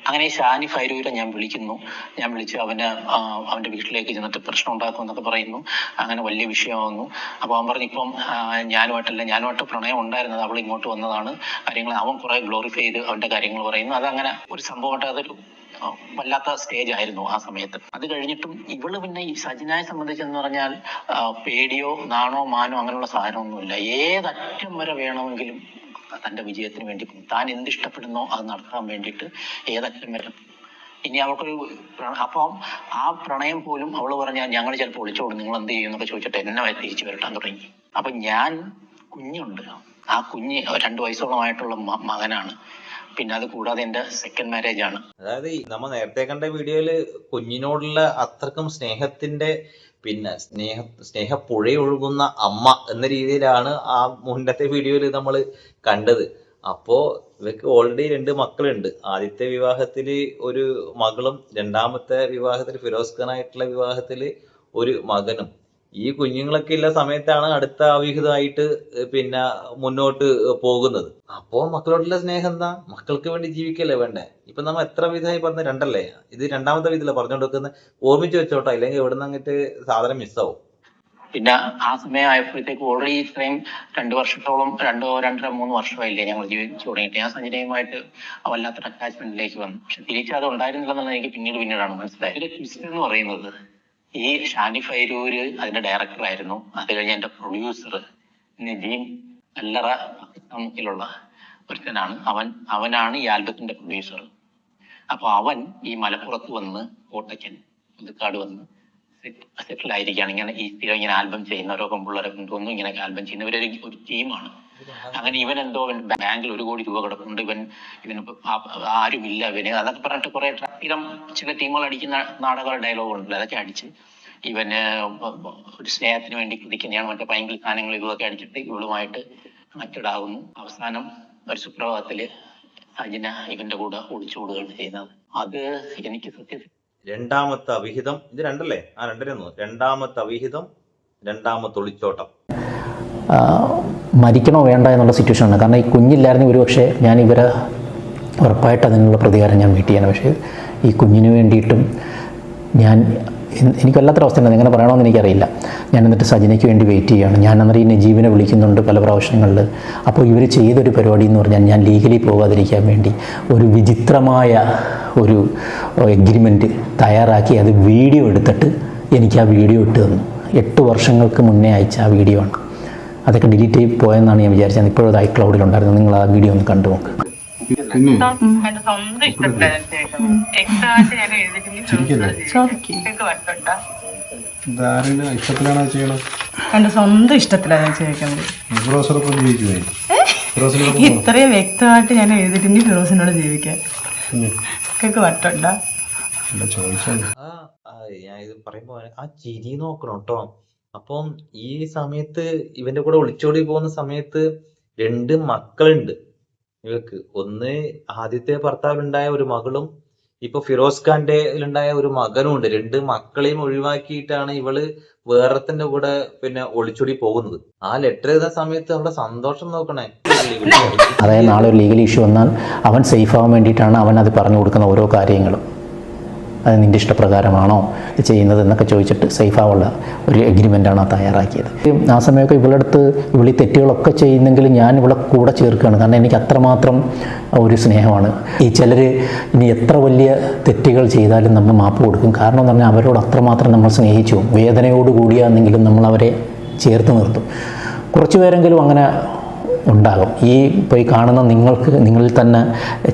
Speaker 5: അങ്ങനെ ഷാനിഫ് ഐരൂരെ ഞാൻ വിളിക്കുന്നു. ഞാൻ വിളിച്ച് അവന്റെ വീട്ടിലേക്ക് ചെന്നിട്ട് പ്രശ്നം ഉണ്ടാക്കും എന്നൊക്കെ പറയുന്നു. അങ്ങനെ വലിയ വിഷയമാകുന്നു. അപ്പൊ അവൻ പറഞ്ഞു, ഇപ്പം ഞാനുമായിട്ട് പ്രണയം ഉണ്ടായിരുന്നത്, അവൾ ഇങ്ങോട്ട് വന്നതാണ്, കാര്യങ്ങൾ അവൻ കുറെ ഗ്ലോറിഫൈ ചെയ്ത് അവന്റെ കാര്യങ്ങൾ പറയുന്നു. അതങ്ങനെ ഒരു സംഭവമായിട്ട് അതൊരു വല്ലാത്ത സ്റ്റേജ് ആയിരുന്നു ആ സമയത്ത്. അത് കഴിഞ്ഞിട്ടും ഇവള് പിന്നെ ഈ സജിനയെ സംബന്ധിച്ചെന്ന് പറഞ്ഞാൽ പേടിയോ നാണോ മാനോ അങ്ങനെയുള്ള സാധനമൊന്നുമില്ല. ഏതറ്റം വരെ വേണമെങ്കിലും തന്റെ വിജയത്തിന് വേണ്ടി താൻ എന്തിഷ്ടപ്പെടുന്നോ അത് നടത്താൻ വേണ്ടിയിട്ട് ഏതറ്റം വരെ. ഇനി അവൾക്കൊരു അപ്പം ആ പ്രണയം പോലും അവള് പറഞ്ഞ ഞങ്ങൾ ചിലപ്പോൾ ഒളിച്ചോടും, നിങ്ങൾ എന്ത് ചെയ്യും എന്നൊക്കെ ചോദിച്ചിട്ട് എന്നെ തിരിച്ചു വരട്ടാൻ തുടങ്ങി. അപ്പൊ ഞാൻ കുഞ്ഞുണ്ട്, ആ കുഞ്ഞ് 2 വയസ്സോളമായിട്ടുള്ള മകനാണ്. പിന്നെ അത് കൂടാതെ എന്റെ സെക്കൻഡ് മാരേജ് ആണ്.
Speaker 2: അതായത് നമ്മൾ നേരത്തെ കണ്ട വീഡിയോയില് കുഞ്ഞിനോടുള്ള അത്രക്കും സ്നേഹത്തിന്റെ പിന്നെ സ്നേഹപ്പുഴയൊഴുകുന്ന അമ്മ എന്ന രീതിയിലാണ് ആ മുന്നത്തെ വീഡിയോയിൽ നമ്മൾ കണ്ടത്. അപ്പോ ഇവർക്ക് ഓൾറെഡി 2 മക്കളുണ്ട്. ആദ്യത്തെ വിവാഹത്തില് ഒരു മകളും, രണ്ടാമത്തെ വിവാഹത്തിൽ ഫിറോസ് ഖാനായിട്ടുള്ള വിവാഹത്തില് ഒരു മകനും. ഈ കുഞ്ഞുങ്ങളൊക്കെ ഉള്ള സമയത്താണ് അടുത്ത അവിഹിതമായിട്ട് പിന്നെ മുന്നോട്ട് പോകുന്നത്. അപ്പോ മക്കളോടുള്ള സ്നേഹം എന്താ? മക്കൾക്ക് വേണ്ടി ജീവിക്കല്ലേ വേണ്ടേ? ഇപ്പൊ നമ്മ എത്ര വിധമായി പറഞ്ഞ 2 ഇത് രണ്ടാമത്തെ വിധത്തില പറഞ്ഞുകൊണ്ട് വെക്കുന്നത്. ഓർമ്മിച്ച് വെച്ചോട്ടോ, ഇല്ലെങ്കിൽ എവിടെ നിന്ന് അങ്ങോട്ട് സാധനം മിസ്സാവും.
Speaker 5: പിന്നെ ആ സമയം ആയപ്പോഴത്തേക്ക് ഓൾറെഡി ഇത്രയും 2 വർഷത്തോളം 2-3 വർഷമായില്ലേ ഞങ്ങൾ ജീവിച്ചു തുടങ്ങിയിട്ട്. ഞാൻ സഞ്ജനയുമായിട്ട് വല്ലാത്തൊരു അറ്റാച്ച്മെന്റിലേക്ക് വന്നു. പക്ഷെ തിരിച്ചത് ഉണ്ടായിരുന്നില്ലെന്നുള്ളത് എനിക്ക് പിന്നീടാണ് മനസ്സിലായത്. ട്വിസ്റ്റ് എന്ന് പറയുന്നത്, ഈ ഷാനിഫ് ഐരൂര് അതിന്റെ ഡയറക്ടറായിരുന്നു. അത് കഴിഞ്ഞ് എന്റെ പ്രൊഡ്യൂസർ നജീം അല്ലറ പാകിസ്ഥാനിലുള്ള ഒരുത്തനാണ്. അവനാണ് ഈ ആൽബത്തിന്റെ പ്രൊഡ്യൂസർ. അപ്പൊ അവൻ ഈ മലപ്പുറത്ത് വന്ന് കോട്ടയ്ക്കൻ പുതുക്കാട് വന്ന് സെറ്റിൽ ആയിരിക്കുകയാണ്. ഇങ്ങനെ ആൽബം ചെയ്യുന്നവരോ പെൺപിള്ളേരെ കൊണ്ടുവന്നു ഇങ്ങനെ ആൽബം ചെയ്യുന്ന ഒരു ടീമാണ്. അങ്ങനെ ഇവൻ ബാങ്കിൽ 1 കോടി രൂപ കിടക്കുന്നുണ്ട്, ഇവന് ആരുമില്ല ഇവന്, അതൊക്കെ പറഞ്ഞിട്ട് കുറെ സ്ഥിരം ചില ടീമുകൾ അടിക്കുന്ന നാടകങ്ങളുടെ ഡയലോഗ് ഉണ്ടല്ലോ, അതൊക്കെ അടിച്ച് ഇവന് ഒരു സ്നേഹത്തിന് വേണ്ടി കുതിക്കുന്നതാണ്. മറ്റേ ഭയങ്കര സാധനങ്ങൾ ഇതൊക്കെ അടിച്ചിട്ട് ഇവളുമായിട്ട് കണക്റ്റഡ് ആകുന്നു. അവസാനം ഒരു സുപ്രഭാതത്തില് സജിന ഇവന്റെ കൂടെ ഒളിച്ചോടുകയാണ് ചെയ്യുന്നത്. അത് എനിക്ക് സത്യത്തിൽ
Speaker 2: രണ്ടാമത്തെ അവിഹിതം. ഇത് 2 രണ്ടാമത്തെ അവിഹിതം, രണ്ടാമത്തെ ഒളിച്ചോട്ടം.
Speaker 3: മരിക്കണോ വേണ്ട എന്നുള്ള സിറ്റുവേഷനാണ്. കാരണം ഈ കുഞ്ഞില്ലായിരുന്നെങ്കിൽ ഒരുപക്ഷെ ഞാൻ ഇവരെ ഉറപ്പായിട്ട് അതിനുള്ള പ്രതികാരം ഞാൻ വീട്ടിൽ ചെയ്യണം. പക്ഷേ ഈ കുഞ്ഞിന് വേണ്ടിയിട്ടും എനിക്ക് വല്ലാത്തൊരു അവസ്ഥയുണ്ട്, എങ്ങനെ പറയണമെന്ന് എനിക്കറിയില്ല. ഞാൻ എന്നിട്ട് സജിനയ്ക്ക് വേണ്ടി വെയിറ്റ് ചെയ്യുകയാണ്. ഞാൻ അന്നേരം ഈ നജീബിനെ വിളിക്കുന്നുണ്ട് പല പ്രാവശ്യങ്ങളിൽ. അപ്പോൾ ഇവർ ചെയ്തൊരു പരിപാടി എന്ന് പറഞ്ഞാൽ ഞാൻ ലീഗലി പോകാതിരിക്കാൻ വേണ്ടി ഒരു വിചിത്രമായ ഒരു എഗ്രിമെൻറ്റ് തയ്യാറാക്കി അത് വീഡിയോ എടുത്തിട്ട് എനിക്ക് ആ വീഡിയോ ഇട്ട് തന്നു. 8 വർഷങ്ങൾക്ക് മുന്നേ അയച്ച ആ വീഡിയോ ആണ്. അതൊക്കെ ഡിലീറ്റ് ചെയ്ത് പോയെന്നാണ് ഞാൻ വിചാരിച്ചത്. ഇപ്പോഴത് ഐക്ലൗഡിലുണ്ടായിരുന്നു. നിങ്ങൾ ആ വീഡിയോ ഒന്ന് കണ്ടു നോക്ക്.
Speaker 7: എന്റെ സ്വന്തം ഇഷ്ടത്തിലാണ് ഞാൻ ചോദിക്കുന്നത്. ഇത്രയും വ്യക്തമായിട്ട് ഞാൻ എഴുതിയിട്ട് ഫിറോസിനോട് ജീവിക്കാൻ വട്ടുണ്ട.
Speaker 2: ഞാൻ ഇത് പറയുമ്പോ ആ ചിരി നോക്കണം കേട്ടോ. അപ്പം ഈ സമയത്ത് ഇവന്റെ കൂടെ ഒളിച്ചോടി പോകുന്ന സമയത്ത് 2 മക്കളുണ്ട് ഇവക്ക്. ഒന്ന് ആദ്യത്തെ ഭർത്താവിലുണ്ടായ ഒരു മകളും ഇപ്പൊ ഫിറോസ് ഖാന്റെ ഉണ്ടായ ഒരു മകനും ഉണ്ട്. 2 മക്കളെയും ഒഴിവാക്കിയിട്ടാണ് ഇവള് വേറത്തിന്റെ കൂടെ പിന്നെ ഒളിച്ചോടി പോകുന്നത്. ആ ലെറ്റർ എഴുതുന്ന സമയത്ത് അവളുടെ സന്തോഷം നോക്കണേ.
Speaker 3: അതായത് നാളെ ഒരു ലീഗൽ ഇഷ്യൂ വന്നാൽ അവൻ സേഫ് ആവാൻ വേണ്ടിയിട്ടാണ് അവൻ അത് പറഞ്ഞു കൊടുക്കുന്ന ഓരോ കാര്യങ്ങളും. അത് നിൻ്റെ ഇഷ്ടപ്രകാരമാണോ ഇത് ചെയ്യുന്നത് എന്നൊക്കെ ചോദിച്ചിട്ട് സേഫാവുള്ള ഒരു എഗ്രിമെൻ്റാണ് തയ്യാറാക്കിയത്. ആ സമയമൊക്കെ ഇവളടുത്ത് ഇവളീ തെറ്റുകളൊക്കെ ചെയ്യുന്നെങ്കിലും ഞാൻ ഇവളെ കൂടെ ചേർക്കുകയാണ്. കാരണം എനിക്ക് അത്രമാത്രം ഒരു സ്നേഹമാണ്. ഈ ചിലർ ഇനി എത്ര വലിയ തെറ്റുകൾ ചെയ്താലും നമ്മൾ മാപ്പ് കൊടുക്കും. കാരണം എന്ന് പറഞ്ഞാൽ അവരോട് അത്രമാത്രം നമ്മൾ സ്നേഹിച്ചു പോകും. വേദനയോട് കൂടിയാണെങ്കിലും നമ്മൾ അവരെ ചേർത്ത് നിർത്തും. കുറച്ച് പേരെങ്കിലും അങ്ങനെ ഉണ്ടാകും. ഇപ്പോൾ ഈ കാണുന്ന നിങ്ങളിൽ തന്നെ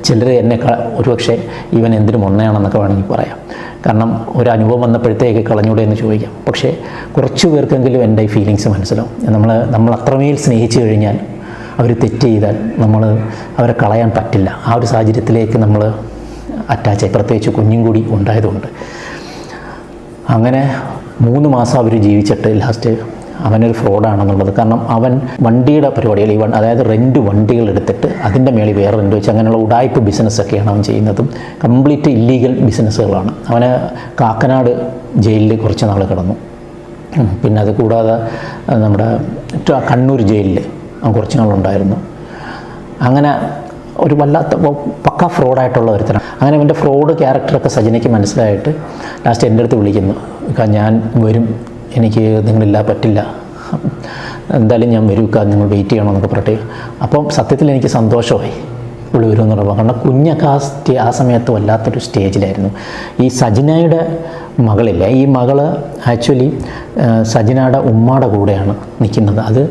Speaker 3: ചിലർ എന്നെ ഒരുപക്ഷെ ഇവൻ എന്തിനും ഒന്നയാണെന്നൊക്കെ വേണമെങ്കിൽ പറയാം. കാരണം ഒരു അനുഭവം വന്നപ്പോഴത്തേക്ക് കളഞ്ഞൂടെ എന്ന് ചോദിക്കാം. പക്ഷേ കുറച്ച് പേർക്കെങ്കിലും എൻ്റെ ഈ ഫീലിങ്സ് മനസ്സിലാവും. നമ്മൾ അത്രമേൽ സ്നേഹിച്ചു കഴിഞ്ഞാൽ അവർ തെറ്റ് ചെയ്താൽ അവരെ കളയാൻ പറ്റില്ല. ആ ഒരു സാഹചര്യത്തിലേക്ക് നമ്മൾ അറ്റാച്ചായി, പ്രത്യേകിച്ച് കുഞ്ഞും കൂടി ഉണ്ടായതുകൊണ്ട്. അങ്ങനെ 3 മാസം അവർ ജീവിച്ചിട്ട് ലാസ്റ്റ് അവനൊരു ഫ്രോഡാണെന്നുള്ളത്. കാരണം അവൻ വണ്ടിയുടെ പരിപാടികൾ അതായത് റെൻറ്റ് വണ്ടികൾ എടുത്തിട്ട് അതിൻ്റെ മേളിൽ വേറെ റെൻറ്റ് വെച്ച് അങ്ങനെയുള്ള ഉടായ്പ ബിസിനസ്സൊക്കെയാണ് അവൻ ചെയ്യുന്നതും. കംപ്ലീറ്റ് ഇല്ലീഗൽ ബിസിനസ്സുകളാണ്. അവന് കാക്കനാട് ജയിലിൽ കുറച്ച് നാൾ കിടന്നു. പിന്നെ അത് കൂടാതെ നമ്മുടെ കണ്ണൂർ ജയിലിൽ അവൻ കുറച്ച് നാളുണ്ടായിരുന്നു. അങ്ങനെ ഒരു വല്ലാത്ത പക്ക ഫ്രോഡായിട്ടുള്ള ഒരുത്തരം. അങ്ങനെ അവൻ്റെ ഫ്രോഡ് ക്യാരക്ടറൊക്കെ സജിനയ്ക്ക് മനസ്സിലായിട്ട് ലാസ്റ്റ് എൻ്റെ അടുത്ത് വിളിക്കുന്നു, ഞാൻ വരും, എനിക്ക് നിങ്ങളില്ല പറ്റില്ല, എന്തായാലും ഞാൻ വരും, നിങ്ങൾ വെയിറ്റ് ചെയ്യണമെന്നൊക്കെ പറഞ്ഞിട്ട്. അപ്പം സത്യത്തിൽ എനിക്ക് സന്തോഷമായി പുള്ളി വരുമെന്ന് പറയുമ്പോൾ. കാരണം കുഞ്ഞൊക്കെ ആ സമയത്ത് വല്ലാത്തൊരു സ്റ്റേജിലായിരുന്നു. ഈ സജിനയുടെ മകളില്ലേ, ഈ മകള് ആക്ച്വലി സജിനയുടെ ഉമ്മയുടെ കൂടെയാണ് നിൽക്കുന്നത്. അത്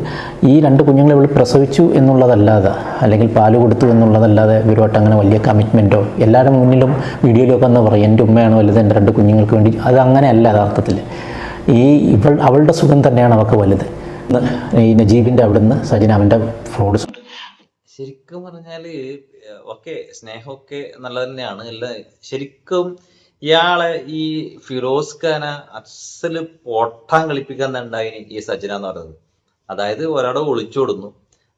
Speaker 3: ഈ 2 കുഞ്ഞുങ്ങളെ ഇവൾ പ്രസവിച്ചു എന്നുള്ളതല്ലാതെ, അല്ലെങ്കിൽ പാല് കൊടുത്തു എന്നുള്ളതല്ലാതെ ഇവരുമായിട്ട് അങ്ങനെ വലിയ കമ്മിറ്റ്മെൻറ്റോ എല്ലാവരുടെ മുന്നിലും വീഡിയോയിലൊക്കെ എന്ന് പറയും എൻ്റെ ഉമ്മയാണ് വലുത്, എൻ്റെ 2 കുഞ്ഞുങ്ങൾക്ക് വേണ്ടി. അത് അങ്ങനെയല്ല യഥാർത്ഥത്തിൽ. അവളുടെ സുഖം തന്നെയാണ് അവൾക്ക് വലുത്. ഈ നജീബിൻ്റെ അവിടുന്ന് സജിന അവൻ്റെ ഫ്രോഡ്.
Speaker 2: ശരിക്കും പറഞ്ഞാല് ഓക്കെ, സ്നേഹമൊക്കെ നല്ലത് തന്നെയാണ്. അല്ല, ശരിക്കും ഇയാളെ ഈ ഫിറോസ് ഖാനെ അസല് പൊട്ടാൻ കളിപ്പിക്കാൻ ഉണ്ടായി ഈ സജിന എന്ന് പറയുന്നത്. അതായത് ഒരാളെ ഒളിച്ചോടുന്നു,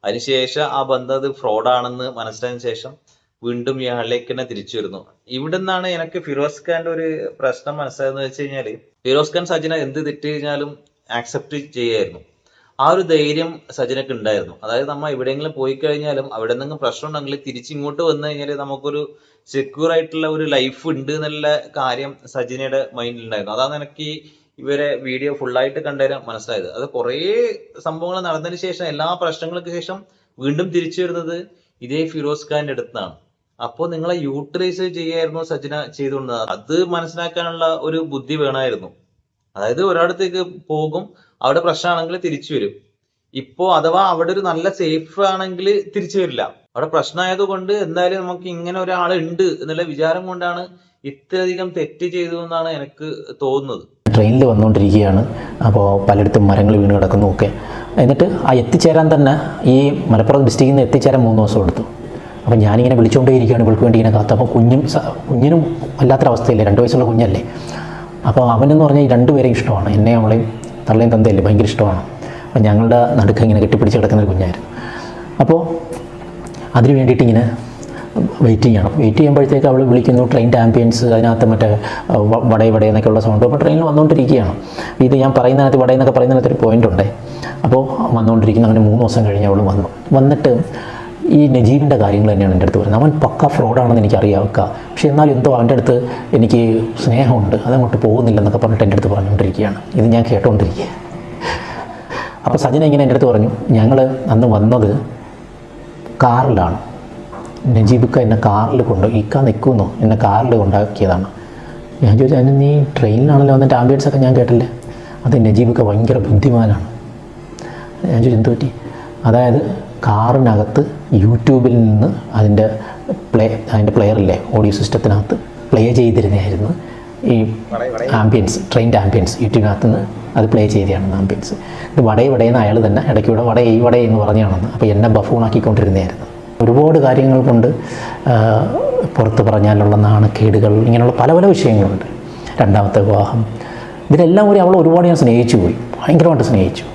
Speaker 2: അതിനുശേഷം ആ ബന്ധം അത് ഫ്രോഡാണെന്ന് മനസ്സിലായതിനു ശേഷം വീണ്ടും ഇയാളിലേക്ക് തന്നെ തിരിച്ചു വരുന്നു. ഇവിടെ നിന്നാണ് എനിക്ക് ഫിറോസ് ഖാന്റെ ഒരു പ്രശ്നം മനസ്സിലായെന്ന് വെച്ച് കഴിഞ്ഞാല്, ഫിറോസ് ഖാൻ സജിന എന്ത് തെറ്റ് കഴിഞ്ഞാലും ആക്സെപ്റ്റ് ചെയ്യായിരുന്നു. ആ ഒരു ധൈര്യം സജിനക്ക് ഉണ്ടായിരുന്നു. അതായത് നമ്മ എവിടെയെങ്കിലും പോയി കഴിഞ്ഞാലും അവിടെ എന്തെങ്കിലും പ്രശ്നം ഉണ്ടെങ്കിൽ തിരിച്ചിങ്ങോട്ട് വന്നു കഴിഞ്ഞാൽ നമുക്കൊരു സെക്യൂർ ആയിട്ടുള്ള ഒരു ലൈഫ് ഉണ്ട് എന്നുള്ള കാര്യം സജിനയുടെ മൈൻഡിൽ ഉണ്ടായിരുന്നു. അതാണ് എനിക്ക് ഇവരെ വീഡിയോ ഫുള്ളായിട്ട് കണ്ടുതരാൻ മനസ്സിലായത്. അത് കുറേ സംഭവങ്ങൾ നടന്നതിന് ശേഷം, എല്ലാ പ്രശ്നങ്ങൾക്ക് ശേഷം വീണ്ടും തിരിച്ചു വരുന്നത് ഇതേ ഫിറോസ് ഖാന്റെ അടുത്താണ്. അപ്പോൾ നിങ്ങളെ യൂട്ടിലൈസ് ചെയ്യായിരുന്നു സജിന ചെയ്തുകൊണ്ടത്. അത് മനസ്സിലാക്കാനുള്ള ഒരു ബുദ്ധി വേണമായിരുന്നു. അതായത് ഒരിടത്തേക്ക് പോകും, അവിടെ പ്രശ്നമാണെങ്കിൽ തിരിച്ചു വരും. ഇപ്പോ അഥവാ അവിടെ ഒരു നല്ല സേഫ് ആണെങ്കിൽ തിരിച്ചു വരില്ല. അവിടെ പ്രശ്നമായത് കൊണ്ട് എന്തായാലും നമുക്ക് ഇങ്ങനെ ഒരാളുണ്ട് എന്നുള്ള വിചാരം കൊണ്ടാണ് ഇത്രയധികം തെറ്റ് ചെയ്തു എന്നാണ് എനിക്ക് തോന്നുന്നത്.
Speaker 3: ട്രെയിനിൽ വന്നുകൊണ്ടിരിക്കുകയാണ്. അപ്പോൾ പലയിടത്തും മരങ്ങൾ വീണ് കിടക്കുന്നു ഒക്കെ. എന്നിട്ട് ആ എത്തിച്ചേരാൻ തന്നെ ഈ മലപ്പുറം ഡിസ്ട്രിക്റ്റിൽ നിന്ന് എത്തിച്ചേരാൻ 3 ദിവസം എടുത്തു. അപ്പം ഞാനിങ്ങനെ വിളിച്ചുകൊണ്ടേയിരിക്കുകയാണ് ഇവൾക്ക് വേണ്ടി ഇങ്ങനെ കാത്ത്. അപ്പോൾ കുഞ്ഞിനും വല്ലാത്തൊരവസ്ഥയില്ലേ, 2 വയസ്സുള്ള കുഞ്ഞല്ലേ. അപ്പോൾ അവനെന്ന് പറഞ്ഞാൽ ഈ 2 പേരെയും ഇഷ്ടമാണ്, എന്നെ അവളെയും തള്ളയും തന്തയല്ലേ ഭയങ്കര ഇഷ്ടമാണ്. അപ്പം ഞങ്ങളുടെ നടുക്ക് ഇങ്ങനെ കെട്ടിപ്പിടിച്ച് കിടക്കുന്ന ഒരു കുഞ്ഞായിരുന്നു. അപ്പോൾ അതിന് വേണ്ടിയിട്ട് ഇങ്ങനെ വെയിറ്റ് ചെയ്യണം. വെയിറ്റ് ചെയ്യുമ്പോഴത്തേക്ക് അവൾ വിളിക്കുന്നു, ട്രെയിനിൻ്റെ ആംബിയൻസ്, അതിനകത്ത് മറ്റേ വടയെന്നൊക്കെയുള്ള സൗണ്ട്. അപ്പോൾ ട്രെയിനിൽ വന്നുകൊണ്ടിരിക്കുകയാണ്. ഇത് ഞാൻ പറയുന്നതിനകത്ത് വടയെന്നൊക്കെ പറയുന്നതിനകത്ത് ഒരു പോയിൻ്റ് ഉണ്ട്. അപ്പോൾ വന്നുകൊണ്ടിരിക്കുന്ന അവന് 3 ദിവസം കഴിഞ്ഞ് അവൾ വന്നിട്ട് ഈ നജീബിൻ്റെ കാര്യങ്ങൾ തന്നെയാണ് എൻ്റെ അടുത്ത് പറയുന്നത്. അവൻ പക്ക ഫ്രോഡാണെന്ന് എനിക്കറിയാവുക, പക്ഷെ എന്നാലും എന്തോ അവൻ്റെ അടുത്ത് എനിക്ക് സ്നേഹമുണ്ട്, അതങ്ങോട്ട് പോകുന്നില്ലെന്നൊക്കെ പറഞ്ഞിട്ട് എൻ്റെ അടുത്ത് പറഞ്ഞുകൊണ്ടിരിക്കുകയാണ്. ഇത് ഞാൻ കേട്ടുകൊണ്ടിരിക്കുക. അപ്പോൾ സജിന ഇങ്ങനെ എൻ്റെ അടുത്ത് പറഞ്ഞു, ഞങ്ങൾ അന്ന് വന്നത് കാറിലാണ്, നജീബിക്ക എന്നെ കാറിൽ നിൽക്കുന്നു, എന്നെ കാറിൽ കൊണ്ടാക്കിയതാണ്. ഞാൻ ചോദിച്ചു, അതിന് നീ ട്രെയിനിലാണല്ലോ വന്നിട്ട് ആംബിയൻസൊക്കെ ഞാൻ കേട്ടില്ലേ. അത് നജീബിക്ക ഭയങ്കര ബുദ്ധിമാനാണ്. ഞാൻ ചോദിച്ചു എന്ത് പറ്റി? അതായത് കാറിനകത്ത് യൂട്യൂബിൽ നിന്ന് അതിൻ്റെ പ്ലെയറില്ലേ, ഓഡിയോ സിസ്റ്റത്തിനകത്ത് പ്ലേ ചെയ്തിരുന്നതായിരുന്നു ഈ ആംബിയൻസ്, ട്രെയിനിൻ്റെ ആംബിയൻസ്. യൂട്യൂബിനകത്ത് നിന്ന് അത് പ്ലേ ചെയ്തതാണ് ആംബിയൻസ്. ഇത് വടയെന്ന് അയാൾ തന്നെ ഇടയ്ക്കൂടെ വടയെ എന്ന് പറഞ്ഞാണെന്ന്. അപ്പോൾ എന്നെ ബഫൂണാക്കിക്കൊണ്ടിരുന്നതായിരുന്നു. ഒരുപാട് കാര്യങ്ങൾ കൊണ്ട് പുറത്ത് പറഞ്ഞാലുള്ള നാണക്കേടുകൾ, ഇങ്ങനെയുള്ള പല പല വിഷയങ്ങളുണ്ട്. 2ാമത്തെ വിവാഹം, ഇതിലെല്ലാം കൂടി അവൾ ഒരുപാട് ഞാൻ സ്നേഹിച്ചു പോയി, ഭയങ്കരമായിട്ട് സ്നേഹിച്ചു.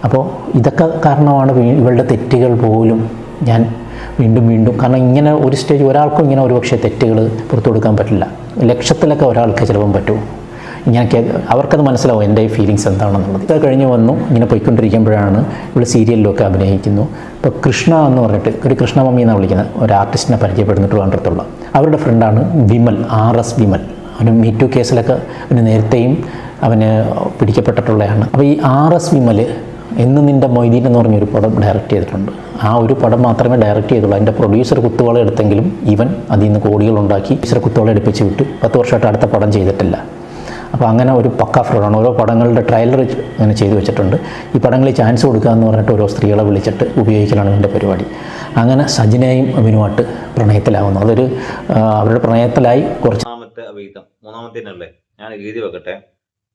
Speaker 3: അപ്പോൾ ഇതൊക്കെ കാരണമാണ് ഇവളുടെ തെറ്റുകൾ പോലും ഞാൻ വീണ്ടും കാരണം ഇങ്ങനെ ഒരു സ്റ്റേജ് ഒരാൾക്കും ഇങ്ങനെ ഒരുപക്ഷെ തെറ്റുകൾ പുറത്തു കൊടുക്കാൻ പറ്റില്ല. ലക്ഷത്തിലൊക്കെ ഒരാൾക്ക് ചിലപ്പം പറ്റും. ഇങ്ങനെയൊക്കെ അവർക്കത് മനസ്സിലാവും എൻ്റെ ഫീലിങ്സ് എന്താണെന്നുള്ളത്. ഇത് കഴിഞ്ഞ് വന്നു, ഇങ്ങനെ പോയിക്കൊണ്ടിരിക്കുമ്പോഴാണ് ഇവിടെ സീരിയലിലൊക്കെ അഭിനയിക്കുന്നു. ഇപ്പോൾ കൃഷ്ണ എന്ന് പറഞ്ഞിട്ട് ഒരു കൃഷ്ണ മമ്മി എന്നാണ് വിളിക്കുന്നത്, ഒരു ആർട്ടിസ്റ്റിനെ പരിചയപ്പെടുന്നിട്ട് വേണ്ടത്തുള്ള അവരുടെ ഫ്രണ്ടാണ് വിമൽ, RS വിമൽ. അവന് മീറ്റു കേസിലൊക്കെ അവന് നേരത്തെയും അവന് പിടിക്കപ്പെട്ടിട്ടുള്ളതാണ്. അപ്പോൾ ഈ RS വിമൽ എന്ന് നിൻ്റെ മൊയ്തീൻ എന്ന് പറഞ്ഞൊരു പടം ഡയറക്റ്റ് ചെയ്തിട്ടുണ്ട്. ആ ഒരു പടം മാത്രമേ ഡയറക്റ്റ് ചെയ്തുള്ളൂ. അതിൻ്റെ പ്രൊഡ്യൂസർ കുത്തുവള എടുത്തെങ്കിലും ഇവൻ അതിൽ നിന്ന് കോടികളുണ്ടാക്കി പ്രൊഡ്യൂസർ കുത്തുവള എടുപ്പിച്ച് വിട്ട് 10 വർഷമായിട്ട് അടുത്ത പടം ചെയ്തിട്ടില്ല. അപ്പോൾ അങ്ങനെ ഒരു പക്ക ഫ്രോഡാണ്. ഓരോ പടങ്ങളുടെ ട്രailer അങ്ങനെ ചെയ്തു വെച്ചിട്ടുണ്ട്. ഈ പടങ്ങളിൽ ചാൻസ് കൊടുക്കുക എന്ന് പറഞ്ഞിട്ട് ഓരോ സ്ത്രീകളെ വിളിച്ചിട്ട് ഉപയോഗിക്കലാണ് എൻ്റെ പരിപാടി. അങ്ങനെ സജിനയും അവനുമായിട്ട് പ്രണയത്തിലാവുന്നു. അതൊരു അവരുടെ പ്രണയത്തിലായി കുറച്ച്.
Speaker 2: മൂന്നാമത്തേനല്ലേ, ഞാൻ എഴുതി വെക്കട്ടെ.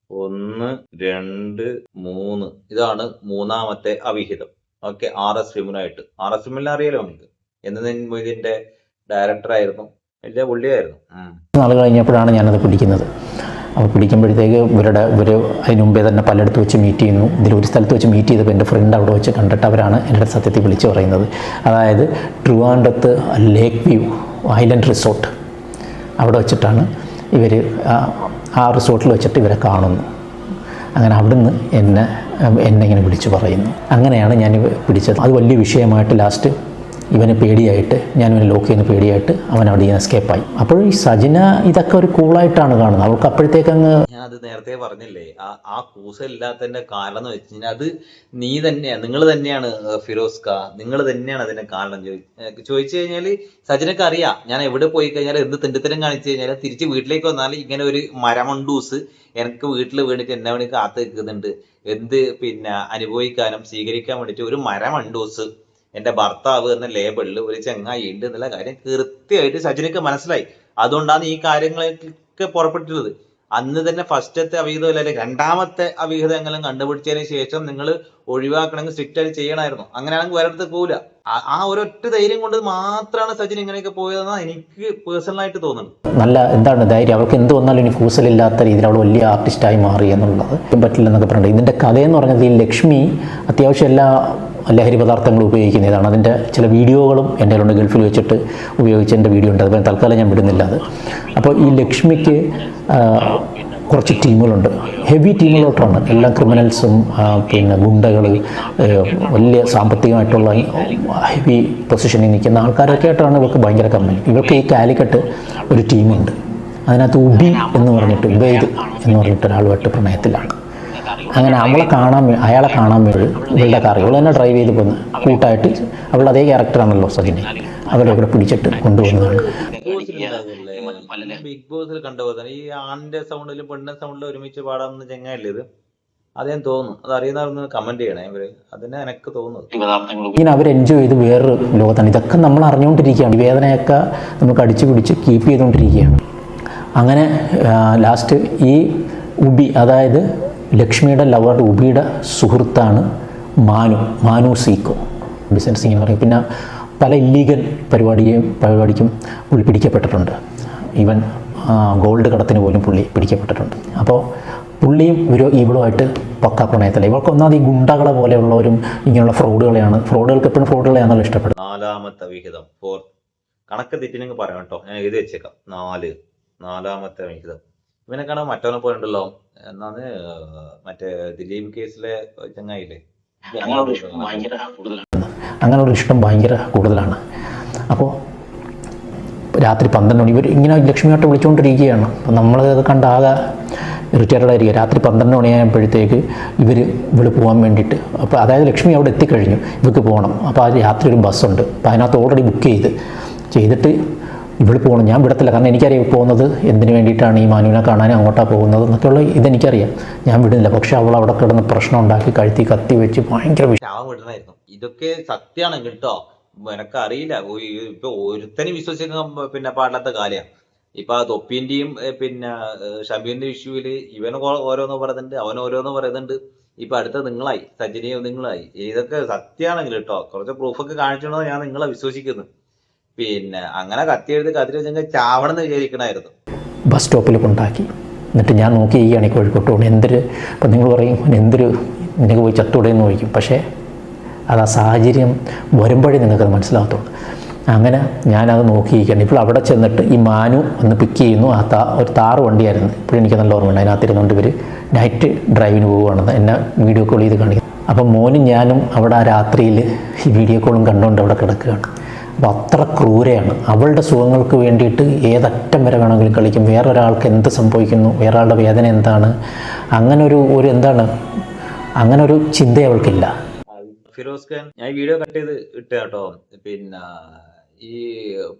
Speaker 2: 1, 2, 3 ഇതാണ് 3ാമത്തെ അവിഹിതം. ഓക്കെ, RS വിമലായിട്ട്. RS വിമലിനെ അറിയാലോ നമുക്ക്, ഇതിന്റെ ഡയറക്ടർ ആയിരുന്നു, വലിയ പുള്ളിയായിരുന്നു.
Speaker 3: നാൾ കഴിഞ്ഞപ്പോഴാണ് ഞാനത് പിടിക്കുന്നത്. അപ്പോൾ പിടിക്കുമ്പോഴത്തേക്ക് ഇവർ അതിന് മുമ്പേ തന്നെ പലയിടത്ത് വെച്ച് മീറ്റ് ചെയ്യുന്നു. ഇതിലൊരു സ്ഥലത്ത് വെച്ച് മീറ്റ് ചെയ്തപ്പോൾ എൻ്റെ ഫ്രണ്ട് അവിടെ വെച്ച് കണ്ടിട്ട് അവരാണ് എൻ്റെ സത്യത്തിൽ വിളിച്ചു പറയുന്നത്. അതായത് ട്രിവാൻഡ്രത്ത് ലേക്ക് വ്യൂ ഐലൻഡ് റിസോർട്ട് അവിടെ വെച്ചിട്ടാണ് ഇവർ ആ റിസോർട്ടിൽ വെച്ചിട്ട് ഇവരെ കാണുന്നു. അങ്ങനെ അവിടുന്ന് എന്നെ ഇങ്ങനെ വിളിച്ചു പറയുന്നു. അങ്ങനെയാണ് ഞാൻ പിടിച്ചത്. അത് വലിയ വിഷയമായിട്ട് ലാസ്റ്റ് ഇവന് പേടിയായിട്ട് ഞാനിവനെ ലോക്ക് ചെയ്യുന്ന പേടിയായിട്ട് അവൻ അവിടെ നിന്ന് എസ്കേപ്പായി. അപ്പോൾ ഈ സജിന ഇതൊക്കെ ഒരു കൂളായിട്ടാണ് കാണുന്നത്. അവൾക്ക് അപ്പോഴത്തേക്ക് അങ്ങ്
Speaker 2: ഞാൻ അത് നേരത്തെ പറഞ്ഞില്ലേ, ആ കൂസലില്ലാത്തതിന്റെ കാരണം എന്ന് വെച്ച് കഴിഞ്ഞാൽ അത് നീ തന്നെയാണ്, നിങ്ങൾ തന്നെയാണ് ഫിറോസ്ക, നിങ്ങൾ തന്നെയാണ് അതിന്റെ കാരണം. ചോദിച്ചു കഴിഞ്ഞാൽ സജിനക്ക് അറിയാം ഞാൻ എവിടെ പോയി കഴിഞ്ഞാൽ എന്ത് തെണ്ടിത്തരം കാണിച്ചു കഴിഞ്ഞാൽ തിരിച്ച് വീട്ടിലേക്ക് വന്നാൽ ഇങ്ങനെ ഒരു മരമണ്ടൂസ് എനിക്ക് വീട്ടിൽ വീണിട്ട് എന്നെ വേണ്ടി കാത്തു നിൽക്കുന്നുണ്ട്. എന്ത് പിന്നെ അനുഭവിക്കാനും സ്വീകരിക്കാൻ വേണ്ടിയിട്ട് ഒരു മരമണ്ടൂസ് എന്റെ ഭർത്താവ് എന്ന ലേബിളിൽ ഒരു ചങ്ങായി ഉണ്ട് എന്നുള്ള കാര്യം കൃത്യമായിട്ട് സജിനക്ക് മനസ്സിലായി. അതുകൊണ്ടാണ് ഈ കാര്യങ്ങളൊക്കെ പുറപ്പെട്ടിട്ടുള്ളത്. അന്ന് തന്നെ ഫസ്റ്റത്തെ അവിഹിതം അല്ലെ രണ്ടാമത്തെ അവിഹിതങ്ങളും കണ്ടുപിടിച്ചതിന് ശേഷം നിങ്ങൾ ഒഴിവാക്കണമെങ്കിൽ സ്ട്രിക്റ്റ് ആയിട്ട് ചെയ്യണമായിരുന്നു. അങ്ങനെയാണെങ്കിൽ വേറെ അടുത്ത് പോവില്ല. ആ ഒരൊറ്റ ധൈര്യം കൊണ്ട് മാത്രമാണ് സജിൻ ഇങ്ങനെയൊക്കെ പോയതെന്നാണ് എനിക്ക് പേഴ്സണലായിട്ട് തോന്നുന്നത്.
Speaker 3: നല്ല എന്താണ് ധൈര്യം, അവൾക്ക് എന്ത് വന്നാലും ഇനി കൂസലില്ലാത്ത രീതിയിൽ അവൾ വലിയ ആർട്ടിസ്റ്റായി മാറി എന്നുള്ളത് പറ്റില്ലെന്നൊക്കെ പറഞ്ഞിട്ട്. ഇതിൻ്റെ കഥയെന്ന് പറഞ്ഞത് ഈ ലക്ഷ്മി അത്യാവശ്യം എല്ലാ ലഹരി പദാർത്ഥങ്ങൾ ഉപയോഗിക്കുന്നതാണ്. അതിൻ്റെ ചില വീഡിയോകളും എൻ്റെ കയ്യിലുണ്ട്, ഗൾഫിൽ വെച്ചിട്ട് ഉപയോഗിച്ച് എൻ്റെ വീഡിയോ ഉണ്ട്. അതുപോലെ തൽക്കാലം ഞാൻ വിടുന്നില്ല അത്. അപ്പോൾ ഈ ലക്ഷ്മിക്ക് കുറച്ച് ടീമുകളുണ്ട്, ഹെവി ടീമുകളോട്ടാണ്. എല്ലാം ക്രിമിനൽസും പിന്നെ ഗുണ്ടകൾ, വലിയ സാമ്പത്തികമായിട്ടുള്ള ഹെവി പൊസിഷനിൽ നിൽക്കുന്ന ആൾക്കാരൊക്കെ ആയിട്ടാണ് ഇവർക്ക് ഭയങ്കര കമ്പനി. ഇവർക്ക് ഈ കാലിക്കറ്റ് ഒരു ടീമുണ്ട്. അതിനകത്ത് ഉബി എന്ന് പറഞ്ഞിട്ട് ഉബൈദ് എന്ന് പറഞ്ഞിട്ട് ഒരാളുമായിട്ട് പ്രണയത്തിലാണ്. അങ്ങനെ അയാളെ കാണാൻ വേണ്ടി ഇവളുടെ കാർ ഇവൾ തന്നെ ഡ്രൈവ് ചെയ്ത് പോകുന്നത് കൂട്ടായിട്ട്. അവളുടെ അതേ ക്യാരക്ടറാണല്ലോ സജിനെ. അവരെ ഇവിടെ പിടിച്ചിട്ട് കൊണ്ടുപോകുന്നതാണ്.
Speaker 2: ബിഗ് ബോസിൽ കണ്ടുപോകുന്നത് ഈ ആണിന്റെ സൗണ്ടിലും പെണ്ണിന്റെ സൗണ്ടിലും ഒരുമിച്ച് പാടാമെന്ന് ചെങ്ങായില്ലേ ഇത്? അതേം തോന്നുന്നു. അത് അറിയുന്നവരൊന്ന് കമന്റ് ചെയ്യണേ. ഇവര് അതിനെ എനിക്ക് തോന്നുന്നത്
Speaker 3: ഇങ്ങനെ അവർ എൻജോയ് ചെയ്ത് വേറൊരു ലോകത്താണ്. ഇതൊക്കെ നമ്മൾ അറിഞ്ഞുകൊണ്ടിരിക്കുകയാണ്. ഈ വേദനയൊക്കെ നമുക്ക് അടിച്ചു പിടിച്ച് കീപ്പ് ചെയ്തുകൊണ്ടിരിക്കുകയാണ്. അങ്ങനെ ലാസ്റ്റ് ഈ ഉബി, അതായത് ലക്ഷ്മിയുടെ ലവർ ഉബിയുടെ സുഹൃത്താണ് മാനു സീക്കോ, ബിസിനസ്സിംഗ് എന്ന് പറയും. പിന്നെ പല ഇല്ലീഗൽ പരിപാടിക്കും പുള്ളി പിടിക്കപ്പെട്ടിട്ടുണ്ട്. ഈവൻ ഗോൾഡ് കടത്തിന് പോലും പുള്ളി പിടിക്കപ്പെട്ടിട്ടുണ്ട്. അപ്പോൾ പുള്ളിയും ഇവളുമായിട്ട് പക്ക പ്രണയത്തില്ല. ഇവർക്ക് ഒന്നാമത് ഈ ഗുണ്ടകളെ പോലെയുള്ളവരും ഇങ്ങനെയുള്ള ഫ്രോഡുകൾക്ക് എപ്പോഴും ഫ്രോഡുകളെയാണല്ലോ ഇഷ്ടപ്പെടുന്നത്.
Speaker 2: നാലാമത്തെ വിഹിതം കണക്ക് തെറ്റിനെങ്കിൽ പറയാം കേട്ടോ, ഞാൻ എഴുതി വെച്ചേക്കാം. നാലാമത്തെ വിഹിതം. ഇവനെ കാണാൻ മറ്റവനെ പോലെ ഉണ്ടല്ലോ, എന്നാണ് മറ്റേ ദിലീപ് കേസിലെ ചങ്ങായില്ലേ,
Speaker 3: അങ്ങനെ ഒരു ഇഷ്ടം ഭയങ്കര കൂടുതലാണ്. അപ്പോൾ രാത്രി 12 മണി ഇവർ ഇങ്ങനെ ലക്ഷ്മിയായിട്ട് വിളിച്ചുകൊണ്ടിരിക്കുകയാണ്. അപ്പോൾ നമ്മളത് കണ്ടാകെ റിട്ടയർഡ് ആയിരിക്കുക. രാത്രി 12 മണിയായപ്പോഴത്തേക്ക് ഇവൾ പോകാൻ വേണ്ടിയിട്ട്, അപ്പോൾ അതായത് ലക്ഷ്മി അവിടെ എത്തിക്കഴിഞ്ഞു, ഇവർക്ക് പോകണം. അപ്പോൾ ആ രാത്രി ഒരു ബസ്സുണ്ട്. അപ്പോൾ അതിനകത്ത് ഓൾറെഡി ബുക്ക് ചെയ്തിട്ട് ഇവൾ പോകണം. ഞാൻ വിടത്തില്ല, കാരണം എനിക്കറിയാം പോകുന്നത് എന്തിനു വേണ്ടിയിട്ടാണ്, ഈ മാനുവിനെ കാണാൻ അങ്ങോട്ടാണ് പോകുന്നത് എന്നൊക്കെയുള്ള ഇതെനിക്കറിയാം. ഞാൻ വിടുന്നില്ല. പക്ഷെ അവൾ അവിടെ കിടന്ന് പ്രശ്നം ഉണ്ടാക്കി കഴുത്തി കത്തി വെച്ച് ഭയങ്കര
Speaker 2: വിടണമായിരുന്നു. ഇതൊക്കെ സത്യമാണ് കേട്ടോ, എനക്കറിയില്ല. ഇപ്പൊ ഒരുത്തനും വിശ്വസിക്കാൻ പിന്നെ പാടില്ലാത്ത കാര്യമാണ്. ഇപ്പൊ ആ തൊപ്പിന്റെയും പിന്നെ ഷബീറിന്റെ ഇഷ്യൂവില് ഇവന് ഓരോന്ന് പറയുന്നുണ്ട്, അവൻ ഓരോന്ന് പറയുന്നുണ്ട്. ഇപ്പൊ അടുത്ത നിങ്ങളായി, സജിനിയും നിങ്ങളായി. ഇതൊക്കെ സത്യമാണെങ്കിൽ കേട്ടോ, കുറച്ച് പ്രൂഫൊക്കെ കാണിച്ചോണ്ടോ ഞാൻ നിങ്ങളെ വിശ്വസിക്കുന്നു. പിന്നെ അങ്ങനെ കത്തിയെഴുതി വെച്ചെങ്കിൽ ചാവണം എന്ന് വിചാരിക്കണമായിരുന്നു.
Speaker 3: ബസ് സ്റ്റോപ്പിൽ കൊണ്ടാക്കി. എന്നിട്ട് ഞാൻ നോക്കിയിരിക്കുകയാണ് ഈ കോഴിക്കോട്ട് കൊണ്ട് ഇപ്പം നിങ്ങൾ പറയും നിനക്ക് പോയി ചത്തൂടെ എന്ന് ചോദിക്കും. പക്ഷേ അത് ആ സാഹചര്യം വരുമ്പോഴേ നിങ്ങൾക്കത് മനസ്സിലാകത്തുള്ളൂ. അങ്ങനെ ഞാനത് നോക്കിയിരിക്കുകയാണ്. ഇപ്പോൾ അവിടെ ചെന്നിട്ട് ഈ മാനു ഒന്ന് പിക്ക് ചെയ്യുന്നു. ഒരു താറ് വണ്ടിയായിരുന്നു, ഇപ്പോഴും എനിക്ക് നല്ല ഓർമ്മയുണ്ട്. അതിനകത്തിരുന്നുകൊണ്ട് ഇവർ നൈറ്റ് ഡ്രൈവിന് പോവുകയാണെന്ന് എന്നെ വീഡിയോ കോൾ ചെയ്ത് കാണിക്കും. അപ്പം മോനും ഞാനും അവിടെ ആ രാത്രിയിൽ ഈ വീഡിയോ കോളും കണ്ടുകൊണ്ട് അവിടെ കിടക്കുകയാണ്. അപ്പോൾ അത്ര ക്രൂരയാണ്. അവളുടെ സുഖങ്ങൾക്ക് വേണ്ടിയിട്ട് ഏതറ്റം വരെ വേണമെങ്കിലും കളിക്കും. വേറൊരാൾക്ക് എന്ത് സംഭവിക്കുന്നു, വേറൊരാളുടെ വേദന എന്താണ്, അങ്ങനെ ഒരു ചിന്ത അവൾക്കില്ല.
Speaker 2: ഫിറോസ് ഖാൻ, ഞാൻ വീഡിയോ കട്ട് ചെയ്ത് ഇട്ട കേട്ടോ. പിന്നെ ഈ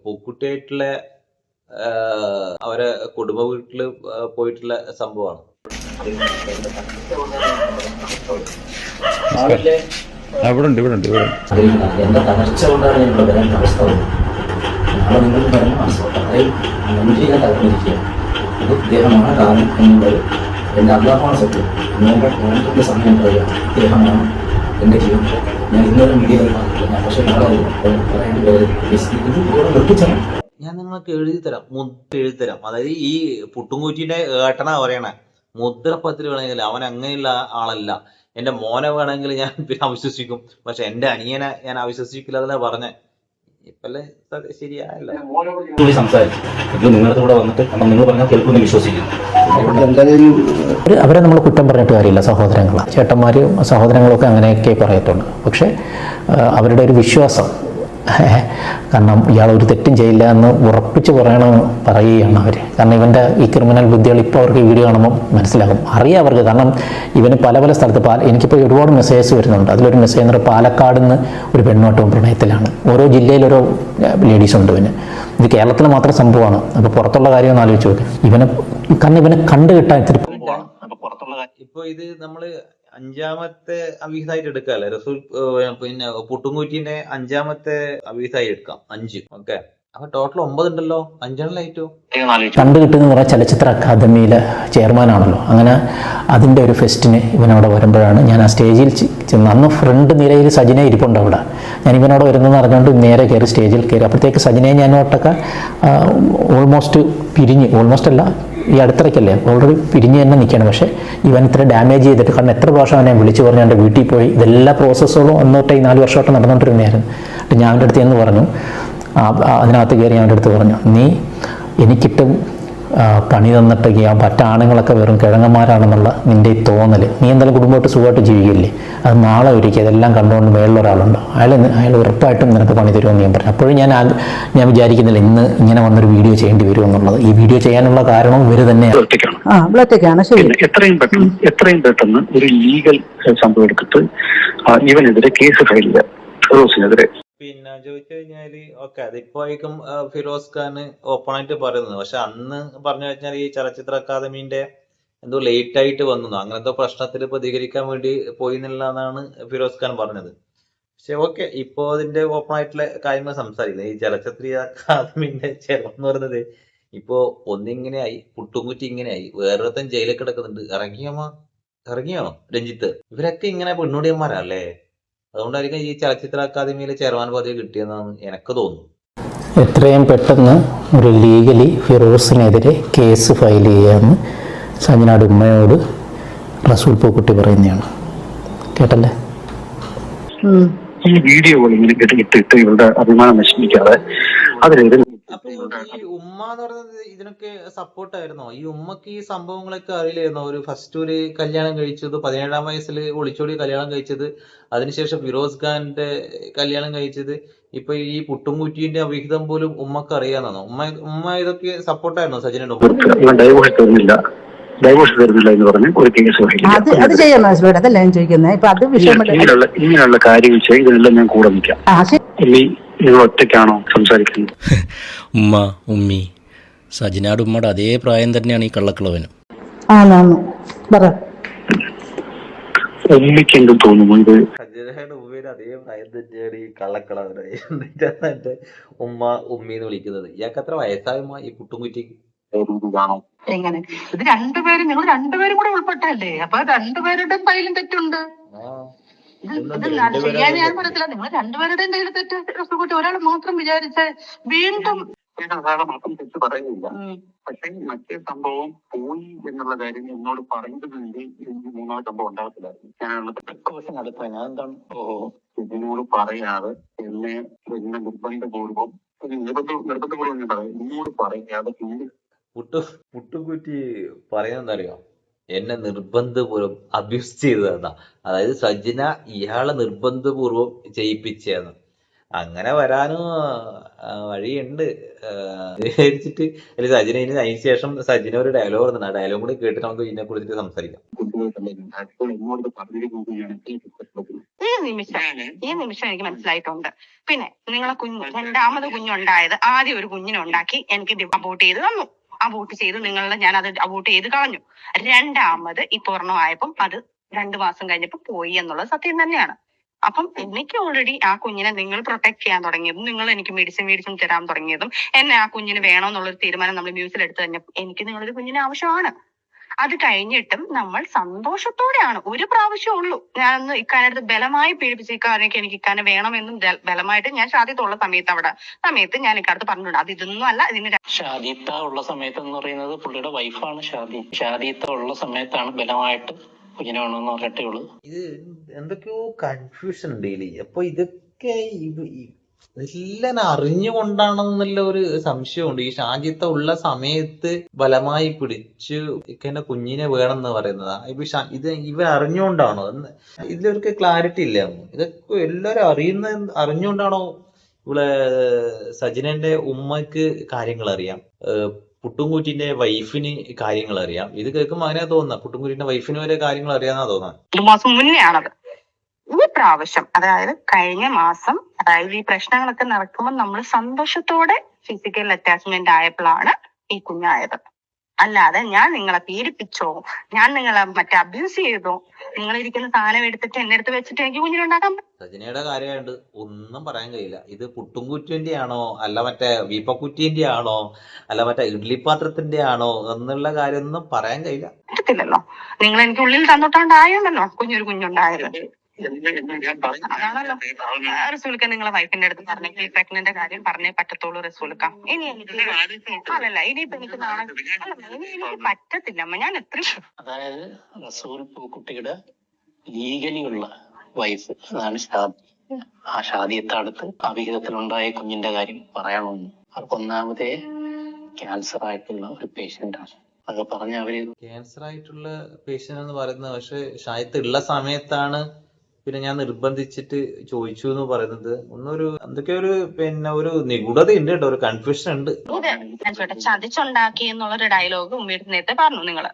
Speaker 2: പൂക്കുട്ടിയായിട്ടുള്ള അവരെ കുടുംബ വീട്ടില് പോയിട്ടുള്ള സംഭവമാണ്.
Speaker 3: ഇവിടെ ഉണ്ട് എൻ്റെ തകർച്ച കൊണ്ടാണ് ഞങ്ങൾ വരാൻ അവസ്ഥ വന്നത്. നാളെ നിങ്ങൾ പറഞ്ഞ മനസ്സിലോട്ടായി ഞാൻ തകർന്നിരിക്കുകയാണ്. അത് ഇദ്ദേഹമാണ് കാരണം എന്നുള്ളത് എൻ്റെ അള്ളാഹുവാണ് സത്യം. നിങ്ങളുടെ സമയം പറയുക, ഇദ്ദേഹമാണ് എൻ്റെ ജീവിതം. ഞാൻ ഇന്നലെ മീഡിയയിൽ പറഞ്ഞില്ല, ഞാൻ പക്ഷേ നാളെ നിർപ്പിച്ചാണ്.
Speaker 2: ഞാൻ നിങ്ങൾക്ക് എഴുതി തരാം, മുദ്ര എഴുതി തരാം. അതായത് ഈ പുട്ടുംകുറ്റിന്റെ ഏട്ടനാ പറയണേ, മുദ്രപ്പത്തിൽ വേണമെങ്കിൽ അവൻ അങ്ങനെയുള്ള ആളല്ല. എന്റെ മോനെ വേണമെങ്കിൽ ഞാൻ പിന്നെ അവിശ്വസിക്കും, പക്ഷെ എന്റെ അനിയനെ ഞാൻ അവിശ്വസിക്കില്ല എന്നല്ലേ പറഞ്ഞേ. ഇപ്പല്ലേ ശരിയായല്ലോ.
Speaker 4: കൂടി സംസാരിച്ചു. ഇത് നിങ്ങളുടെ കൂടെ വന്നിട്ട് അപ്പം നിങ്ങൾ പറഞ്ഞാൽ കേൾക്കുമെന്ന് വിശ്വസിക്കുന്നു.
Speaker 3: അവരെ നമ്മൾ കുറ്റം പറഞ്ഞിട്ട് കാര്യമില്ല. സഹോദരങ്ങളാണ്, ചേട്ടന്മാരും സഹോദരങ്ങളൊക്കെ അങ്ങനെയൊക്കെ പറയത്തുള്ളൂ. പക്ഷേ അവരുടെ ഒരു വിശ്വാസം, കാരണം ഇയാൾ ഒരു തെറ്റും ചെയ്യില്ല എന്ന് ഉറപ്പിച്ച് പറയുകയാണ് അവർ. കാരണം ഇവൻ്റെ ഈ ക്രിമിനൽ ബുദ്ധികൾ ഇപ്പോൾ അവർക്ക് ഈ വീഡിയോ കാണുമ്പോൾ മനസ്സിലാകും, അറിയാം അവർക്ക്. കാരണം ഇവന് പല പല സ്ഥലത്ത് എനിക്കിപ്പോൾ ഒരുപാട് മെസ്സേജസ് വരുന്നുണ്ട്. അതിലൊരു മെസ്സേജ് എന്ന് പറയുന്നത് പാലക്കാട് നിന്ന് ഒരു പെണ്ണോട്ടവും പ്രണയത്തിലാണ്. ഓരോ ജില്ലയിൽ ഓരോ ലേഡീസ് ഉണ്ട് ഇവന്. ഇത് കേരളത്തിൽ മാത്രം സംഭവമാണ്. അപ്പോൾ പുറത്തുള്ള കാര്യം ഒന്ന് ആലോചിച്ച് നോക്ക്. കാരണം ഇവനെ കണ്ടു കിട്ടാൻ ഇത്തിരി
Speaker 2: ഇപ്പൊ ഇത് നമ്മള് 5ാമത്തെ അവിഹിതമായിട്ട് എടുക്കാല്ലേ റസൂൽ, പിന്നെ പുട്ടുംകുറ്റിന്റെ 5ാമത്തെ അവിഹിതമായി എടുക്കാം. 5. ഓക്കെ, അപ്പൊ ടോട്ടൽ 9 ഉണ്ടല്ലോ. 5
Speaker 3: കണ്ടു കിട്ടുന്ന കുറേ ചലച്ചിത്ര അക്കാദമിയിലെ ചെയർമാനാണല്ലോ. അങ്ങനെ അതിൻ്റെ ഒരു ഫെസ്റ്റിന് ഇവനവിടെ വരുമ്പോഴാണ് ഞാൻ ആ സ്റ്റേജിൽ ചെന്ന്. അന്ന് ഫ്രണ്ട് നിരയിൽ സജിനെ ഇരിപ്പുണ്ട് അവിടെ. ഞാൻ ഇവനോട് വരുന്നതെന്ന് അറിഞ്ഞുകൊണ്ട് നേരെ കയറി സ്റ്റേജിൽ കയറി. അപ്പോഴത്തേക്ക് സജിനെ ഞാനോട്ടൊക്കെ ഓൾമോസ്റ്റ് പിരിഞ്ഞ്, ഓൾമോസ്റ്റ് അല്ല ഈ അടുത്തിടയ്ക്കല്ലേ, ഓൾറെഡി പിരിഞ്ഞ് തന്നെ നിൽക്കുകയാണ്. പക്ഷേ ഇവൻ ഇത്ര ഡാമേജ് ചെയ്തിട്ട്, കാരണം എത്ര പ്രാവശ്യം അവനെ വിളിച്ചു പറഞ്ഞ് എൻ്റെ വീട്ടിൽ പോയി, ഇതെല്ലാ പ്രോസസ്സുകളും 4 വർഷമായിട്ട് നടന്നുകൊണ്ടിരുന്നതായിരുന്നു. എന്നിട്ട് ഞാൻ അവൻ്റെ അടുത്ത് എന്ന് പറഞ്ഞു, അതിനകത്ത് കയറി അവൻ്റെ അടുത്ത് പറഞ്ഞു, നീ എനിക്കിട്ട് പണി തന്നിട്ട് ആണുങ്ങളൊക്കെ വെറും കിഴങ്ങന്മാരാണെന്നുള്ള നിൻ്റെ ഈ തോന്നൽ, നീ എന്തായാലും കുടുംബമായിട്ട് സുഖമായിട്ട് ജീവിക്കില്ലേ, അത് നാളെ ഒരിക്കൽ ഇതെല്ലാം കണ്ടുകൊണ്ട് മേളിലൊരാളുണ്ട്, അയാൾ ഉറപ്പായിട്ടും നിനക്ക് പണി തരുമെന്ന് ഞാൻ പറഞ്ഞു. അപ്പോഴും ഞാൻ വിചാരിക്കുന്നില്ല ഇന്ന് ഇങ്ങനെ വന്നൊരു വീഡിയോ ചെയ്യേണ്ടി വരുമെന്നുള്ളത്. ഈ വീഡിയോ ചെയ്യാനുള്ള കാരണം ഇവർ തന്നെയാണ്.
Speaker 8: എത്രയും പെട്ടെന്ന് ഒരു ലീഗൽ സംഭവം എടുത്തിട്ട് ഇവനെതിരെ കേസ് ഫയൽ ചെയ്യുക, ഫിറോസിനെതിരെ.
Speaker 2: പിന്നെ ചോദിച്ചു കഴിഞ്ഞാല് ഓക്കെ, അതിപ്പോഴേക്കും ഫിറോസ് ഖാൻ ഓപ്പൺ ആയിട്ട് പറയുന്നത്. പക്ഷെ അന്ന് പറഞ്ഞു കഴിഞ്ഞാൽ ഈ ചലച്ചിത്ര അക്കാദമിന്റെ എന്തോ ലേറ്റ് ആയിട്ട് വന്നു, അങ്ങനത്തെ പ്രശ്നത്തിൽ പ്രതികരിക്കാൻ വേണ്ടി പോയി എന്നുള്ളതാണ് ഫിറോസ് ഖാൻ പറഞ്ഞത്. പക്ഷെ ഓക്കെ, ഇപ്പോ അതിന്റെ ഓപ്പൺ ആയിട്ടുള്ള കാര്യങ്ങൾ സംസാരിക്കുന്നത്. ഈ ചലച്ചിത്ര അക്കാദമിന്റെ ചെയർമാൻ എന്ന് പറയുന്നത് ഇപ്പോ ഒന്നിങ്ങനെയായി, പുട്ടുംകുറ്റി ഇങ്ങനെയായി, വേറൊരുത്തൻ ജയിലിൽ കിടക്കുന്നുണ്ട്. ഇറങ്ങിയോ രഞ്ജിത്ത്? ഇവരൊക്കെ ഇങ്ങനെ പെണ്ണുടിയന്മാരല്ലേ? അതുകൊണ്ടായിരിക്കും ഈ ചലച്ചിത്ര അക്കാദമിയിലെ ചെയർമാൻ പദവി കിട്ടിയെന്നാണ് എനിക്ക് തോന്നുന്നു.
Speaker 3: എത്രയും പെട്ടെന്ന് ഒരു ലീഗലി ഫിറോസിനെതിരെ കേസ് ഫയൽ ചെയ്യാമെന്ന് സജിനയുടെ ഉമ്മയോട് റസൂൽ പൂക്കുട്ടി പറയുന്നതാണ്. കേട്ടല്ലേ?
Speaker 8: ഈ വീഡിയോകൾ ഇങ്ങനെ ഇട്ടിട്ട് ഇവരുടെ അഭിമാനം നശിപ്പിക്കാതെ അതിനെതിരെ.
Speaker 2: അപ്പൊ ഈ ഉമ്മ എന്ന് പറയുന്നത് ഇതിനൊക്കെ സപ്പോർട്ടായിരുന്നോ? ഈ ഉമ്മക്ക് ഈ സംഭവങ്ങളൊക്കെ അറിയില്ലായിരുന്നോ? ഒരു കല്യാണം കഴിച്ചത് 17ാം വയസ്സിൽ ഒളിച്ചോടി കല്യാണം കഴിച്ചത്, അതിനുശേഷം ഫിറോസ് ഖാന്റെ കല്യാണം കഴിച്ചത്, ഇപ്പൊ ഈ പുട്ടുംകുറ്റിന്റെ അവിഹിതം പോലും ഉമ്മക്ക് അറിയാമെന്നോ? ഉമ്മ ഇതൊക്കെ സപ്പോർട്ടായിരുന്നോ സജിനോ?
Speaker 8: ഇവൻ ഡൈവോഴ്സ് തരുന്നില്ല എന്ന് പറഞ്ഞ് ഒരു കേസ് ഇങ്ങനെയുള്ള കാര്യങ്ങൾ ചെയ്ത് ഇതിനെല്ലാം ഞാൻ കൂടെ നിൽക്കാം. നിങ്ങൾ ഒറ്റയ്ക്കാണോ സംസാരിക്കുന്നത്?
Speaker 4: ഉമ്മി സജിനാട് ഉമ്മയുടെ അതേ പ്രായം തന്നെയാണ് ഈ കള്ളക്കളവനും.
Speaker 8: ഉമ്മിക്ക് എന്ത് തോന്നുന്നു? ഇത്
Speaker 2: സജിനയുടെ ഉമ്മയുടെ അതേ പ്രായം തന്നെയാണ് ഈ കള്ളക്കളവനെ ഉമ്മീന്ന് വിളിക്കുന്നത്. ഇയാൾക്ക് എത്ര വയസ്സാകുമ്പോ ഈ പുട്ടുംകുറ്റിക്ക്?
Speaker 5: എങ്ങനെ ഇത് രണ്ടുപേരും നിങ്ങൾ രണ്ടുപേരും കൂടെ ഉൾപ്പെട്ടല്ലേ? അപ്പൊ രണ്ടുപേരുടെ കയ്യിലും തെറ്റുണ്ട്. ചെയ്യാൻ ഞാൻ പറയത്തില്ല, നിങ്ങൾ രണ്ടുപേരുടെയും കയ്യിൽ തെറ്റ്. റസൂൽ ഒരാൾ മാത്രം വിചാരിച്ച് വീണ്ടും
Speaker 8: മാത്രം തെറ്റ് പറയുന്നില്ല. പക്ഷെ മറ്റേ സംഭവം പോയി എന്നുള്ള കാര്യം എന്നോട് പറയുന്നതിന് എനിക്ക് 3ാം സംഭവം ഉണ്ടാകത്തില്ലായിരുന്നു. ഞാനുള്ള പ്രിക്കോഷൻ അടുത്ത ഞാൻ എന്താണ് ഇതിനോട് പറയാതെ എന്നെ നിർബന്ധപൂർവം നിർബന്ധപൂർവ്വം ഞാൻ പറയാം, എന്നോട് പറയാതെ
Speaker 2: പുട്ടുകുറ്റി പറയുന്നത് അറിയോ? എന്നെ നിർബന്ധപൂർവ്വം അബ്യൂസ് ചെയ്തതെന്നാ. അതായത് സജിന ഇയാളെ നിർബന്ധപൂർവ്വം ചെയ്യിപ്പിച്ചതെന്ന്. അങ്ങനെ വരാനും വഴിയുണ്ട് വിചാരിച്ചിട്ട്. അല്ലെങ്കിൽ സജിന അതിന് ശേഷം സജിന ഒരു ഡയലോഗ് പറഞ്ഞിട്ടുണ്ട്. ആ ഡയലോഗ് കൂടി കേട്ടിട്ട് നമുക്ക് ഇതിനെ കുറിച്ചിട്ട് സംസാരിക്കാം.
Speaker 9: ഈ നിമിഷം എനിക്ക് മനസ്സിലായിട്ടുണ്ട്. പിന്നെ നിങ്ങളെ രണ്ടാമത് കുഞ്ഞുണ്ടായത് ആദ്യം ഒരു കുഞ്ഞിനുണ്ടാക്കി എനിക്ക് അബോർട്ട് ചെയ്ത് തന്നു. അബോർട്ട് ചെയ്ത് ഞാൻ അത് അബോർട്ട് ചെയ്ത് കളഞ്ഞു. രണ്ടാമത് ഈ പൂർണ്ണമായപ്പം അത് 2 മാസം കഴിഞ്ഞപ്പോ പോയി എന്നുള്ളത് സത്യം തന്നെയാണ്. അപ്പം എനിക്ക് ഓൾറെഡി ആ കുഞ്ഞിനെ നിങ്ങൾ പ്രൊട്ടക്ട് ചെയ്യാൻ തുടങ്ങിയതും, നിങ്ങൾ എനിക്ക് മെഡിസിൻ തരാൻ തുടങ്ങിയതും, എന്നെ ആ കുഞ്ഞിന് വേണമെന്നുള്ളൊരു തീരുമാനം നമ്മൾ മ്യൂസിൽ എടുത്തു കഴിഞ്ഞപ്പോൾ എനിക്ക് നിങ്ങളൊരു കുഞ്ഞിന് ആവശ്യമാണ്. അത് കഴിഞ്ഞിട്ടും നമ്മൾ സന്തോഷത്തോടെയാണ്, ഒരു പ്രാവശ്യം ഉള്ളൂ ഞാനൊന്ന് ഇക്കാനടുത്ത് ബലമായി പീഡിപ്പിച്ച ഇക്കാനൊക്കെ എനിക്ക് ഇക്കാനെ വേണമെന്നും ബലമായിട്ട് ഞാൻ ഷാദിത്തുള്ള സമയത്ത് ഞാൻ ഇക്കാലത്ത് പറഞ്ഞിട്ടുണ്ട്. അത് ഇതൊന്നും അല്ല, ഇതിന്
Speaker 5: ഷാദീത്ത ഉള്ള സമയത്ത് എന്ന് പറയുന്നത് പുള്ളിയുടെ വൈഫാണ് ഷാദീത്ത ഉള്ള സമയത്താണ് ബലമായിട്ട് കുഞ്ഞിനെ വേണമെന്ന് പറഞ്ഞിട്ടേ ഉള്ളൂ.
Speaker 2: ഇത് എന്തൊക്കെയോ കൺഫ്യൂഷൻ ഉണ്ട് ഇതില്. അപ്പൊ ഇതൊക്കെ എല്ലാം അറിഞ്ഞുകൊണ്ടാണെന്നുള്ള ഒരു സംശയമുണ്ട്. ഈ ഷാജിത്ത ഉള്ള സമയത്ത് ബലമായി പിടിച്ച് ഇക്കന്റെ കുഞ്ഞിനെ വേണമെന്ന് പറയുന്നതാ ഇത് ഇവ അറിഞ്ഞുകൊണ്ടാണോ? ഇതിലൊരു ക്ലാരിറ്റി ഇല്ല. ഇതൊക്കെ എല്ലാരും അറിഞ്ഞുകൊണ്ടാണോ? ഇവിടെ സജിനന്റെ ഉമ്മക്ക് കാര്യങ്ങൾ അറിയാം, പുട്ടുംകുറ്റിന്റെ വൈഫിന് കാര്യങ്ങൾ അറിയാം. ഇത് കേൾക്കുമ്പോൾ അങ്ങനെ തോന്നുന്ന പുട്ടുംകുറ്റിന്റെ വൈഫിന് വരെ കാര്യങ്ങൾ അറിയാന്നാ തോന്നാൻ.
Speaker 9: 2 മാസം മുന്നേ ആണത്. ഈ പ്രാവശ്യം, അതായത് കഴിഞ്ഞ മാസം, അതായത് ഈ പ്രശ്നങ്ങളൊക്കെ നടക്കുമ്പോൾ നമ്മൾ സന്തോഷത്തോടെ ഫിസിക്കൽ അറ്റാച്ച്മെന്റ് ആയപ്പോഴാണ് ഈ കുഞ്ഞായത്. അല്ലാതെ ഞാൻ നിങ്ങളെ പീഡിപ്പിച്ചോ, ഞാൻ നിങ്ങളെ അബ്യൂസ് ചെയ്തോ, നിങ്ങളിരിക്കുന്ന സാധനം എടുത്തിട്ട് എന്റെ അടുത്ത് വെച്ചിട്ട് എനിക്ക് കുഞ്ഞിനുണ്ടാക്കാൻ
Speaker 2: സജിനയുടെ കാര്യമായിട്ട് ഒന്നും പറയാൻ കഴിയില്ല. ഇത് പുട്ടുംകുറ്റിന്റെ ആണോ, അല്ല വീപ്പക്കുറ്റിന്റെ ആണോ, അല്ല ഇഡ്ലിപ്പാത്രത്തിന്റെ ആണോ എന്നുള്ള കാര്യമൊന്നും പറയാൻ കഴിയില്ല.
Speaker 9: പറ്റത്തില്ലല്ലോ. നിങ്ങൾ എനിക്ക് ഉള്ളിൽ തന്നിട്ടാണ്ടായല്ലോ കുഞ്ഞുണ്ടായത്. അതാണല്ലോ റസൂൽക്ക നിങ്ങളെ വൈഫിന്റെ അടുത്ത് പറഞ്ഞെങ്കിൽ പ്രഗ്നന്റ് കാര്യം പറഞ്ഞേ പറ്റത്തുള്ളൂ റസൂൽക്ക. ഇനി ഇനിയിപ്പോ എനിക്ക് എനിക്ക് പറ്റത്തില്ല അമ്മ. ഞാൻ എത്രയും,
Speaker 5: അതായത് റസൂൽ പൂക്കുട്ടിയുടെ ലീഗലി ഉള്ള വൈഫ്, അതാണ് ഷാദി. ആ ഷാദിയത്തെ അടുത്ത് അവിഹിതത്തിലുണ്ടായ കുഞ്ഞിന്റെ കാര്യം പറയണമെന്ന്. അവർക്ക് ഒന്നാമതേ ക്യാൻസർ ആയിട്ടുള്ള ഒരു പേഷ്യന്റ് ആണ്. അത് പറഞ്ഞ അവര്
Speaker 2: ക്യാൻസർ ആയിട്ടുള്ള പേഷ്യന്റ് എന്ന് പറയുന്നത്, പക്ഷെ ഷായത്ത് ഉള്ള സമയത്താണ് പിന്നെ ഞാൻ നിർബന്ധിച്ചിട്ട് ചോദിച്ചു എന്ന് പറയുന്നത്. എന്തൊക്കെയോ ഒരു നിഗൂഢത ഉണ്ട് കേട്ടോ, ഒരു കൺഫ്യൂഷൻ ഉണ്ട്.
Speaker 9: ചതിച്ചുണ്ടാക്കി എന്നുള്ളൊരു ഡയലോഗ് ഉമ്മയുടെ നേരത്തെ പറഞ്ഞു നിങ്ങള്.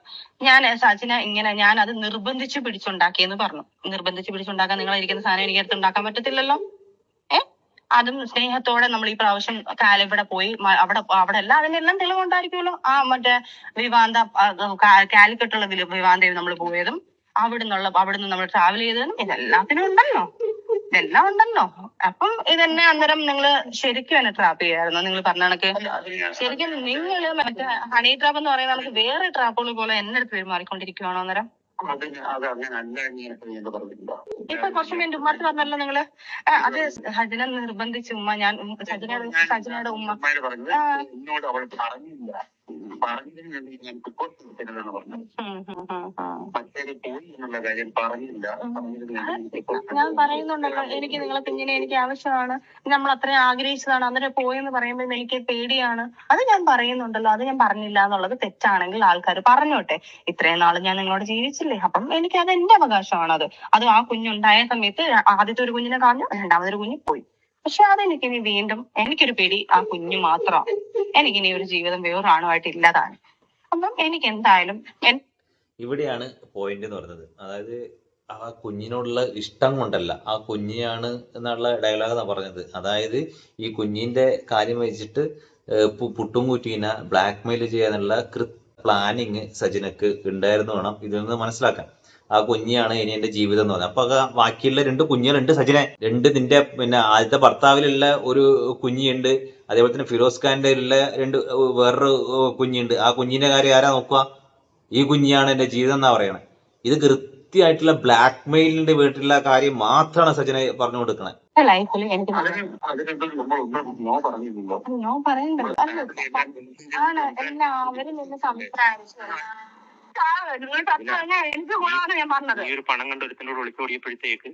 Speaker 9: ഞാൻ സജിന ഇങ്ങനെ ഞാൻ അത് നിർബന്ധിച്ച് പിടിച്ചുണ്ടാക്കിയെന്ന് പറഞ്ഞു. നിർബന്ധിച്ച് പിടിച്ചുണ്ടാക്കാൻ നിങ്ങൾ ഇരിക്കുന്ന സാധനം എനിക്ക് അടുത്ത് ഉണ്ടാക്കാൻ പറ്റത്തില്ലല്ലോ. അതും സ്നേഹത്തോടെ നമ്മൾ ഈ പ്രാവശ്യം ഇവിടെ പോയി അവിടെ എല്ലാം അതിനെല്ലാം തെളിവുണ്ടായിരിക്കുമല്ലോ. ആ കാലിക്കട്ടുള്ള വിവാന്തയിൽ നമ്മൾ പോയതും അവിടുന്ന് നമ്മൾ ട്രാവൽ ചെയ്തതും ഇതെല്ലാത്തിനും ഇതെല്ലാം ഉണ്ടല്ലോ. അപ്പം ഇതെന്നെ അന്നേരം നിങ്ങൾ ശരിക്കും എന്നെ ട്രാപ്പ് ചെയ്യായിരുന്നു. നിങ്ങൾ പറഞ്ഞ കണക്ക് ശരിക്കും നിങ്ങൾ ഹണി ട്രാപ്പ് എന്ന് പറയുന്നത് നമുക്ക് വേറെ ട്രാപ്പുകൾ പോലെ എന്നെ അടുത്ത് പെരുമാറിക്കൊണ്ടിരിക്കുവാണോ അന്നേരം? ഇപ്പൊ കുറച്ച് മിനിറ്റ് ഉമ്മാർക്ക് പറഞ്ഞല്ലോ നിങ്ങള്. അത് സജിന നിർബന്ധിച്ച് ഉമ്മ, ഞാൻ സജിനയുടെ ഉമ്മ ഞാൻ പറയുന്നുണ്ടല്ലോ, എനിക്ക് നിങ്ങളെ കുഞ്ഞിനെ എനിക്ക് ആവശ്യമാണ്, നമ്മൾ അത്രയും ആഗ്രഹിച്ചതാണ്, അന്നേരം പോയെന്ന് പറയുമ്പോൾ എനിക്ക് പേടിയാണ്. അത് ഞാൻ പറയുന്നുണ്ടല്ലോ. അത് ഞാൻ പറഞ്ഞില്ല എന്നുള്ളത് തെറ്റാണെങ്കിൽ ആൾക്കാർ പറഞ്ഞോട്ടെ. ഇത്രയും നാള് ഞാൻ നിങ്ങളോട് ജീവിച്ചില്ലേ, അപ്പം എനിക്ക് അത് എന്റെ അവകാശമാണത്. അത് ആ കുഞ്ഞുണ്ടായ സമയത്ത് ആദ്യത്തെ ഒരു കുഞ്ഞിനെ കളഞ്ഞു, രണ്ടാമതൊരു കുഞ്ഞ് പോയി. പക്ഷെ അതെനിക്കിനി വീണ്ടും എനിക്കൊരു പേടി ആ കുഞ്ഞു മാത്രമാണ്. എനിക്കിനി ഒരു ജീവിതം വേറൊരാണുമായിട്ട് ഇല്ലാതാണ്. അപ്പം എനിക്ക് എന്തായാലും
Speaker 2: ഇവിടെയാണ് പോയിന്റ് എന്ന് പറയുന്നത്. അതായത് ആ കുഞ്ഞിനോടുള്ള ഇഷ്ടം കൊണ്ടല്ല, ആ കുഞ്ഞിയാണ് എന്നുള്ള ഡയലോഗാണ് പറഞ്ഞത്. അതായത് ഈ കുഞ്ഞിന്റെ കാര്യം വെച്ചിട്ട് പുട്ടുംകുറ്റീനെ ബ്ലാക്ക് മെയിൽ ചെയ്യാനുള്ള പ്ലാനിങ് സജിനക്ക് ഉണ്ടായിരുന്നു വേണം ഇതിൽ നിന്ന് മനസ്സിലാക്കാൻ. ആ കുഞ്ഞിയാണ് ഇനി എന്റെ ജീവിതം എന്ന് പറഞ്ഞത്. അപ്പൊ ബാക്കിയുള്ള 2 കുഞ്ഞുങ്ങളുണ്ട് സജിനെ. നിന്റെ ആദ്യത്തെ ഭർത്താവിലുള്ള ഒരു കുഞ്ഞിയുണ്ട്, അതേപോലെ തന്നെ ഫിറോസ് ഖാന്റെ ഉള്ള വേറൊരു കുഞ്ഞുണ്ട്. ആ കുഞ്ഞിന്റെ കാര്യം ആരാ നോക്കുക? ഈ കുഞ്ഞിയാണ് എന്റെ ജീവിതം എന്നാ പറയണേ. ഇത് കൃത്യമായിട്ടുള്ള ബ്ലാക്ക് മെയിലിന്റെ വീട്ടിലുള്ള കാര്യം മാത്രമാണ് സജിന പറഞ്ഞു കൊടുക്കണേ.
Speaker 9: ലൈഫിൽ എനിക്ക് എല്ലാവരും നിന്ന് സംസാരിച്ചു എനിക്ക് ഗുണമാണ് ഞാൻ പറഞ്ഞത്.
Speaker 8: പണം കണ്ട് ഒരുത്തിനോട് ഒളിച്ചോടിയപ്പോഴത്തേക്ക്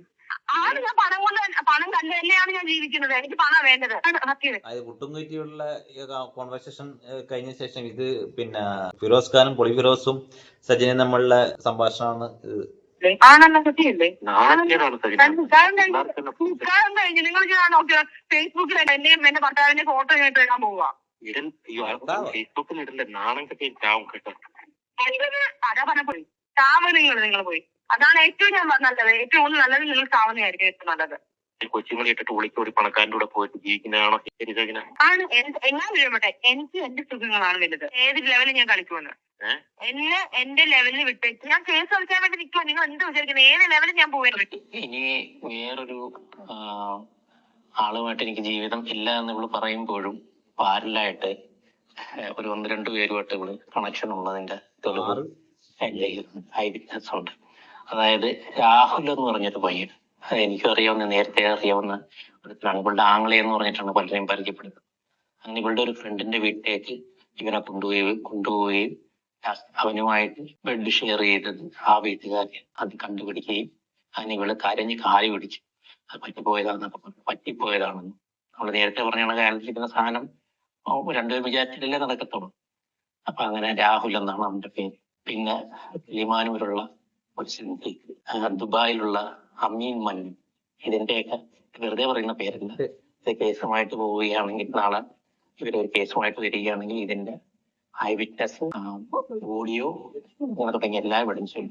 Speaker 9: പണം കണ്ടു തന്നെയാണ് ഞാൻ ജീവിക്കുന്നത്. എനിക്ക് പണം വേണ്ടത്.
Speaker 2: അതായത് പുട്ടുംകുറ്റിയുള്ള കോൺവെർസേഷൻ കഴിഞ്ഞ ശേഷം ഇത് ഫിറോസ് ഖാനും പൊളി ഫിറോസും സജിനയും തമ്മിലുള്ള സംഭാഷണമാണ്.
Speaker 9: ആണല്ലോ, കുട്ടിയല്ലേ? കഴിഞ്ഞു നിങ്ങൾ നോക്കിയോ ഫേസ്ബുക്കിൽ എന്റെയും എന്റെ ഭർത്താവിന്റെ ഫോട്ടോ ഞാൻ ഇടാൻ പോവാ.
Speaker 8: ഫേസ്ബുക്കിൽ ഇടല്ലേ, നാണം കെട്ടി ചാവും കേട്ടോ.
Speaker 9: അതാ പറഞ്ഞപ്പോയി ചാവ് നിങ്ങൾ പോയി. അതാണ് ഏറ്റവും ഞാൻ നല്ലത്. ഏറ്റവും നല്ലത് നിങ്ങൾ ചാവുന്നതായിരിക്കും ഏറ്റവും നല്ലത്.
Speaker 8: കൊച്ചുങ്ങളെ ഇട്ടിട്ട് ഒളിച്ചോടി പണക്കാരൻ്റെ കൂടെ പോയിട്ട് ജീവിക്കുന്നതാണോ
Speaker 9: ആണ്? എങ്ങനെ വീഴുമ്പോട്ടെ എനിക്ക് എന്റെ സുഖങ്ങളാണ് വലുത്. ഏത് ലെവലിൽ ഞാൻ കളിക്കുമെന്ന് എന്നെ എന്റെ ലെവലിൽ വിട്ടേക്ക്. ഞാൻ കേസ് കളിക്കാൻ വേണ്ടി നിൽക്കുമോ? നിങ്ങൾ എന്ത് വിചാരിക്കുന്നത്? ഏത് ലെവലിൽ ഞാൻ പോയത്?
Speaker 5: ഇനി വേറൊരു ആളുമായിട്ട് എനിക്ക് ജീവിതം ഇല്ല എന്ന് ഇവള് പറയുമ്പോഴും പാരലായിട്ട് ഒരു 1-2 പേരുമായിട്ട് ഇവള് കണക്ഷൻ ഉള്ളതിന്റെ തെളിവ് എൻ്റെ ഐ വിറ്റ്നസ് ഉണ്ട്. അതായത് രാഹുൽ എന്ന് പറഞ്ഞൊരു പയ്യൻ, അത് എനിക്കും അറിയാവുന്ന, നേരത്തെ അറിയാവുന്ന ഒരുത്തരാണ്. ഇവളുടെ ആംഗ്ലേ എന്ന് പറഞ്ഞിട്ടാണ് പലരെയും പരിചയപ്പെടുന്നത്. അങ്ങനെ ഇവളുടെ ഒരു ഫ്രണ്ടിന്റെ വീട്ടിലേക്ക് ഇവനെ കൊണ്ടുപോവുകയും അവനുമായിട്ട് ബെഡ് ഷെയർ ചെയ്തത് ആ വീട്ടുകാരെ അത് കണ്ടുപിടിക്കുകയും അങ്ങനെ ഇവള് കരഞ്ഞ് കാല് പിടിച്ചു അത് പറ്റിപ്പോയതാണെന്ന്. നമ്മള് നേരത്തെ പറഞ്ഞ കാലത്തിരിക്കുന്ന സാധനം രണ്ടുപേരും വിചാരിച്ചിട്ടല്ലേ നടക്കത്തുള്ളൂ. അപ്പൊ അങ്ങനെ രാഹുൽ എന്നാണ് അവന്റെ പേര്. പിന്നെ ലിമാനൂരുള്ള ഒരു സിന്ധിക്ക്, ദുബായിലുള്ള അമീൻ മന്നു, ഇതിന്റെയൊക്കെ വെറുതെ പറയുന്ന പേരല്ല. ഇത് കേസുമായിട്ട് പോവുകയാണെങ്കിൽ, നാളെ ഇവരൊരു കേസുമായിട്ട് വരികയാണെങ്കിൽ ഇതിന്റെ ഐ വിറ്റ്നസ്, ഓഡിയോ അങ്ങനെ തുടങ്ങിയ എല്ലാ എവിഡൻസും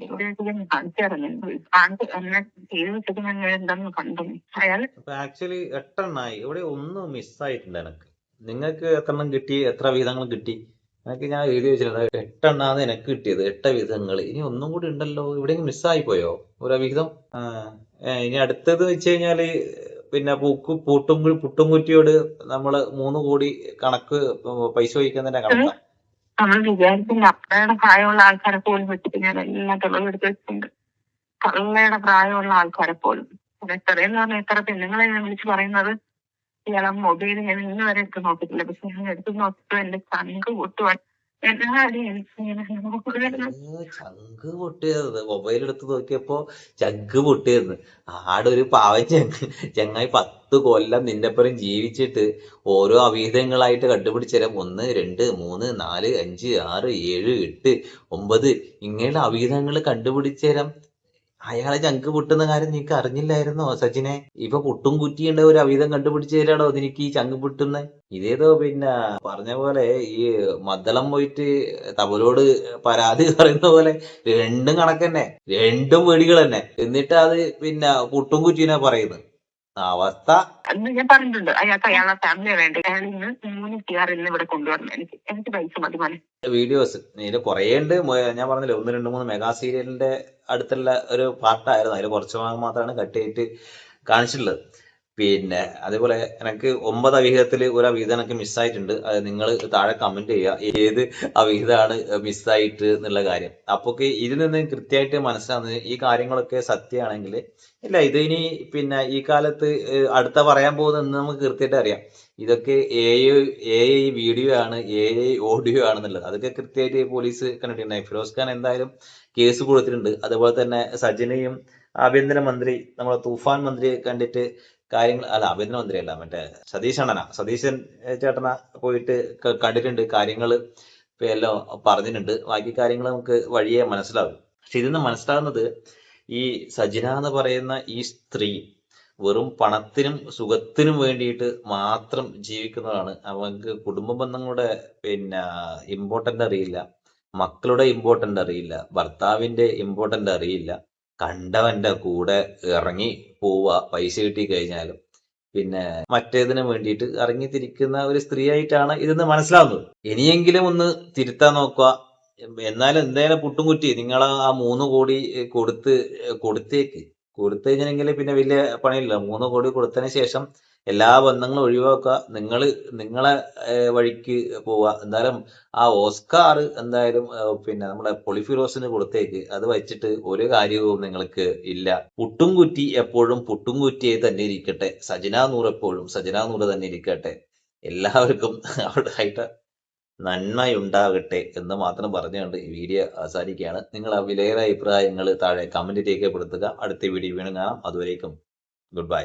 Speaker 2: അപ്പൊ ആക്ച്വലി 8 എണ്ണമായി. ഇവിടെ ഒന്നും മിസ്സായിട്ടുണ്ട്. എനിക്ക് നിങ്ങൾക്ക് എത്ര എണ്ണം കിട്ടി, എത്ര വിഹിതങ്ങൾ കിട്ടി? എനിക്ക് ഞാൻ എഴുതി വെച്ചിട്ടുണ്ട് 8 എണ്ണാണ് എനിക്ക് കിട്ടിയത്, 8 വിഹിതങ്ങൾ. ഇനി ഒന്നും കൂടി ഉണ്ടല്ലോ, ഇവിടെ മിസ്സായി പോയോ ഒരു വിഹിതം? ഇനി അടുത്തത് വെച്ച് കഴിഞ്ഞാല് പിന്നെ പുട്ടുംകുറ്റിയോട് നമ്മള് 3 കോടി കണക്ക് പൈസ വഹിക്കുന്നതിന്റെ കണക്കാ.
Speaker 9: നമ്മൾ വിചാരിച്ചില്ല, അപ്പയുടെ പ്രായമുള്ള ആൾക്കാരെ പോലും വെച്ചിട്ട് ഞാൻ എല്ലാ തെളിവെടുത്ത് വെച്ചിട്ടുണ്ട്. കള്ളയുടെ പ്രായമുള്ള ആൾക്കാരെ പോലും. എത്രയെന്ന് പറഞ്ഞാൽ എത്ര പെണ്ണുങ്ങളെ ഞാൻ വിളിച്ച് പറയുന്നത്, ഇയാളെ മൊബൈൽ ഞാൻ ഇന്ന് വരെ എടുത്ത് നോക്കിയിട്ടില്ല. പക്ഷെ ഞാൻ എടുത്ത് നോക്കിയപ്പോ എന്റെ ചങ്ക് പൊട്ടുവാൻ.
Speaker 2: ചങ്ക് പൊട്ടിയത്, മൊബൈൽ എടുത്ത് നോക്കിയപ്പോ ചങ്ക് പൊട്ടിയെന്ന്. ആടൊരു പാവം ചങ്ങായി 10 കൊല്ലം നിന്റെപ്പുറം ജീവിച്ചിട്ട് ഓരോ അവിഹിതങ്ങളായിട്ട് കണ്ടുപിടിച്ചുതരാം. 1, 2, 3, 4, 5, 6, 7, 8, 9 ഇങ്ങനെയുള്ള അവിഹിതങ്ങൾ കണ്ടുപിടിച്ചുതരാം. അയാളെ ചങ്ക് പൊട്ടുന്ന കാര്യം നിനക്ക് അറിഞ്ഞില്ലായിരുന്നോ സച്ചിനെ? ഇപ്പൊ പുട്ടും കുറ്റിയുടെ ഒരു അവിഹിതം കണ്ടുപിടിച്ചു തരാണോ നിനക്ക് ഈ ചങ്ക് പൊട്ടുന്ന? ഇതേതോ പിന്നെ പറഞ്ഞ പോലെ ഈ മദ്ദളം പോയിട്ട് തവലോട് പരാതി പറയുന്ന പോലെ രണ്ടും കണക്ക് തന്നെ, രണ്ടും പേടികൾ തന്നെ. എന്നിട്ട് അത് പിന്നെ പുട്ടും കുറ്റീനെ പറയുന്നത് അവസ്ഥ.
Speaker 9: ഞാൻ പറഞ്ഞിട്ടുണ്ട് അയാളെ ഫാമിലിയെ വേണ്ടി അയാൾ ഇന്ന് 3 TR ഇവിടെ കൊണ്ടുവരണം. എനിക്ക് പൈസ മതി മതി.
Speaker 2: വീഡിയോസ് ഇതിൽ കുറേ ഉണ്ട്. ഞാൻ പറഞ്ഞില്ലേ 1, 2, 3 മെഗാ സീരിയലിന്റെ അടുത്തുള്ള ഒരു പാർട്ടായിരുന്നു. അതിൽ കുറച്ച് ഭാഗം മാത്രമാണ് കട്ട് ചെയ്തിട്ട് കാണിച്ചിട്ടുള്ളത്. പിന്നെ അതേപോലെ എനിക്ക് 9 അവിഹിതത്തിൽ ഒരു അവിഹിതം എനിക്ക് മിസ്സായിട്ടുണ്ട്. അത് നിങ്ങൾ താഴെ കമന്റ് ചെയ്യുക ഏത് അവിഹിതമാണ് മിസ്സായിട്ട് എന്നുള്ള കാര്യം. അപ്പൊ ഇതിൽ നിന്ന് കൃത്യമായിട്ട് മനസ്സിലാവുന്നത് ഈ കാര്യങ്ങളൊക്കെ സത്യമാണെങ്കിൽ ഇല്ല, ഇത് ഇനി പിന്നെ ഈ കാലത്ത് അടുത്ത പറയാൻ പോകുന്നത് നമുക്ക് കൃത്യമായിട്ട് അറിയാം. ഇതൊക്കെ AI വീഡിയോ ആണ്, AI ഓഡിയോ ആണെന്നുള്ളത്. അതൊക്കെ കൃത്യമായിട്ട് പോലീസ് കണ്ടിട്ടുണ്ടായി. ഫിറോസ് ഖാൻ എന്തായാലും കേസ് കൊടുത്തിട്ടുണ്ട്. അതുപോലെ തന്നെ സജിനയും ആഭ്യന്തരമന്ത്രി നമ്മളെ തൂഫാൻ മന്ത്രിയെ കണ്ടിട്ട് കാര്യങ്ങൾ, അല്ല ആഭ്യന്തരമന്ത്രി അല്ല, മറ്റേ സതീശൻ ചേട്ടന പോയിട്ട് കണ്ടിട്ടുണ്ട്. കാര്യങ്ങൾ എല്ലാം പറഞ്ഞിട്ടുണ്ട്. ബാക്കി കാര്യങ്ങൾ നമുക്ക് വഴിയെ മനസ്സിലാവും. പക്ഷെ ഇതിന്ന് മനസ്സിലാകുന്നത് ഈ സജിന എന്ന് പറയുന്ന ഈ സ്ത്രീ വെറും പണത്തിനും സുഖത്തിനും വേണ്ടിയിട്ട് മാത്രം ജീവിക്കുന്നതാണ്. അവർക്ക് കുടുംബ ബന്ധങ്ങളുടെ പിന്നെ ഇമ്പോർട്ടന്റ് അറിയില്ല, മക്കളുടെ ഇമ്പോർട്ടന്റ് അറിയില്ല, ഭർത്താവിന്റെ ഇമ്പോർട്ടന്റ് അറിയില്ല. കണ്ടവന്റെ കൂടെ ഇറങ്ങി പോവുക, പൈസ കിട്ടി കഴിഞ്ഞാലും പിന്നെ മറ്റേതിനു വേണ്ടിയിട്ട് ഇറങ്ങിത്തിരിക്കുന്ന ഒരു സ്ത്രീ ആയിട്ടാണ് ഇതെന്ന് മനസ്സിലാവുന്നത്. ഇനിയെങ്കിലും ഒന്ന് തിരുത്താൻ നോക്കുക. എന്നാലും എന്തായാലും പുട്ടും കുറ്റി നിങ്ങൾ ആ 3 കോടി കൊടുത്തേക്ക് കഴിഞ്ഞെങ്കിൽ പിന്നെ വലിയ പണിയില്ല. 3 കോടി കൊടുത്തതിന് ശേഷം എല്ലാ ബന്ധങ്ങളും ഒഴിവാക്കുക. നിങ്ങളെ വഴിക്ക് പോവുക. എന്തായാലും ആ ഓസ്കാർ എന്തായാലും പിന്നെ നമ്മുടെ പൊളിഫിറോസിന് കൊടുത്തേക്ക്. അത് വെച്ചിട്ട് ഒരു കാര്യവും നിങ്ങൾക്ക് ഇല്ല. പുട്ടും കുറ്റി എപ്പോഴും പുട്ടും കുറ്റിയായി തന്നെ ഇരിക്കട്ടെ. സജിന നൂർ എപ്പോഴും സജിന നൂർ തന്നെ ഇരിക്കട്ടെ. എല്ലാവർക്കും അവിടെ ആയിട്ട് നന്മയുണ്ടാകട്ടെ എന്ന് മാത്രം പറഞ്ഞുകൊണ്ട് ഈ വീഡിയോ അവസാനിക്കുകയാണ്. നിങ്ങൾ ആ വിലയേറെ അഭിപ്രായങ്ങൾ താഴെ കമന്റ് രേഖപ്പെടുത്തുക. അടുത്ത വീഡിയോ വീണ്ടും കാണാം. അതുവരേക്കും ഗുഡ് ബൈ.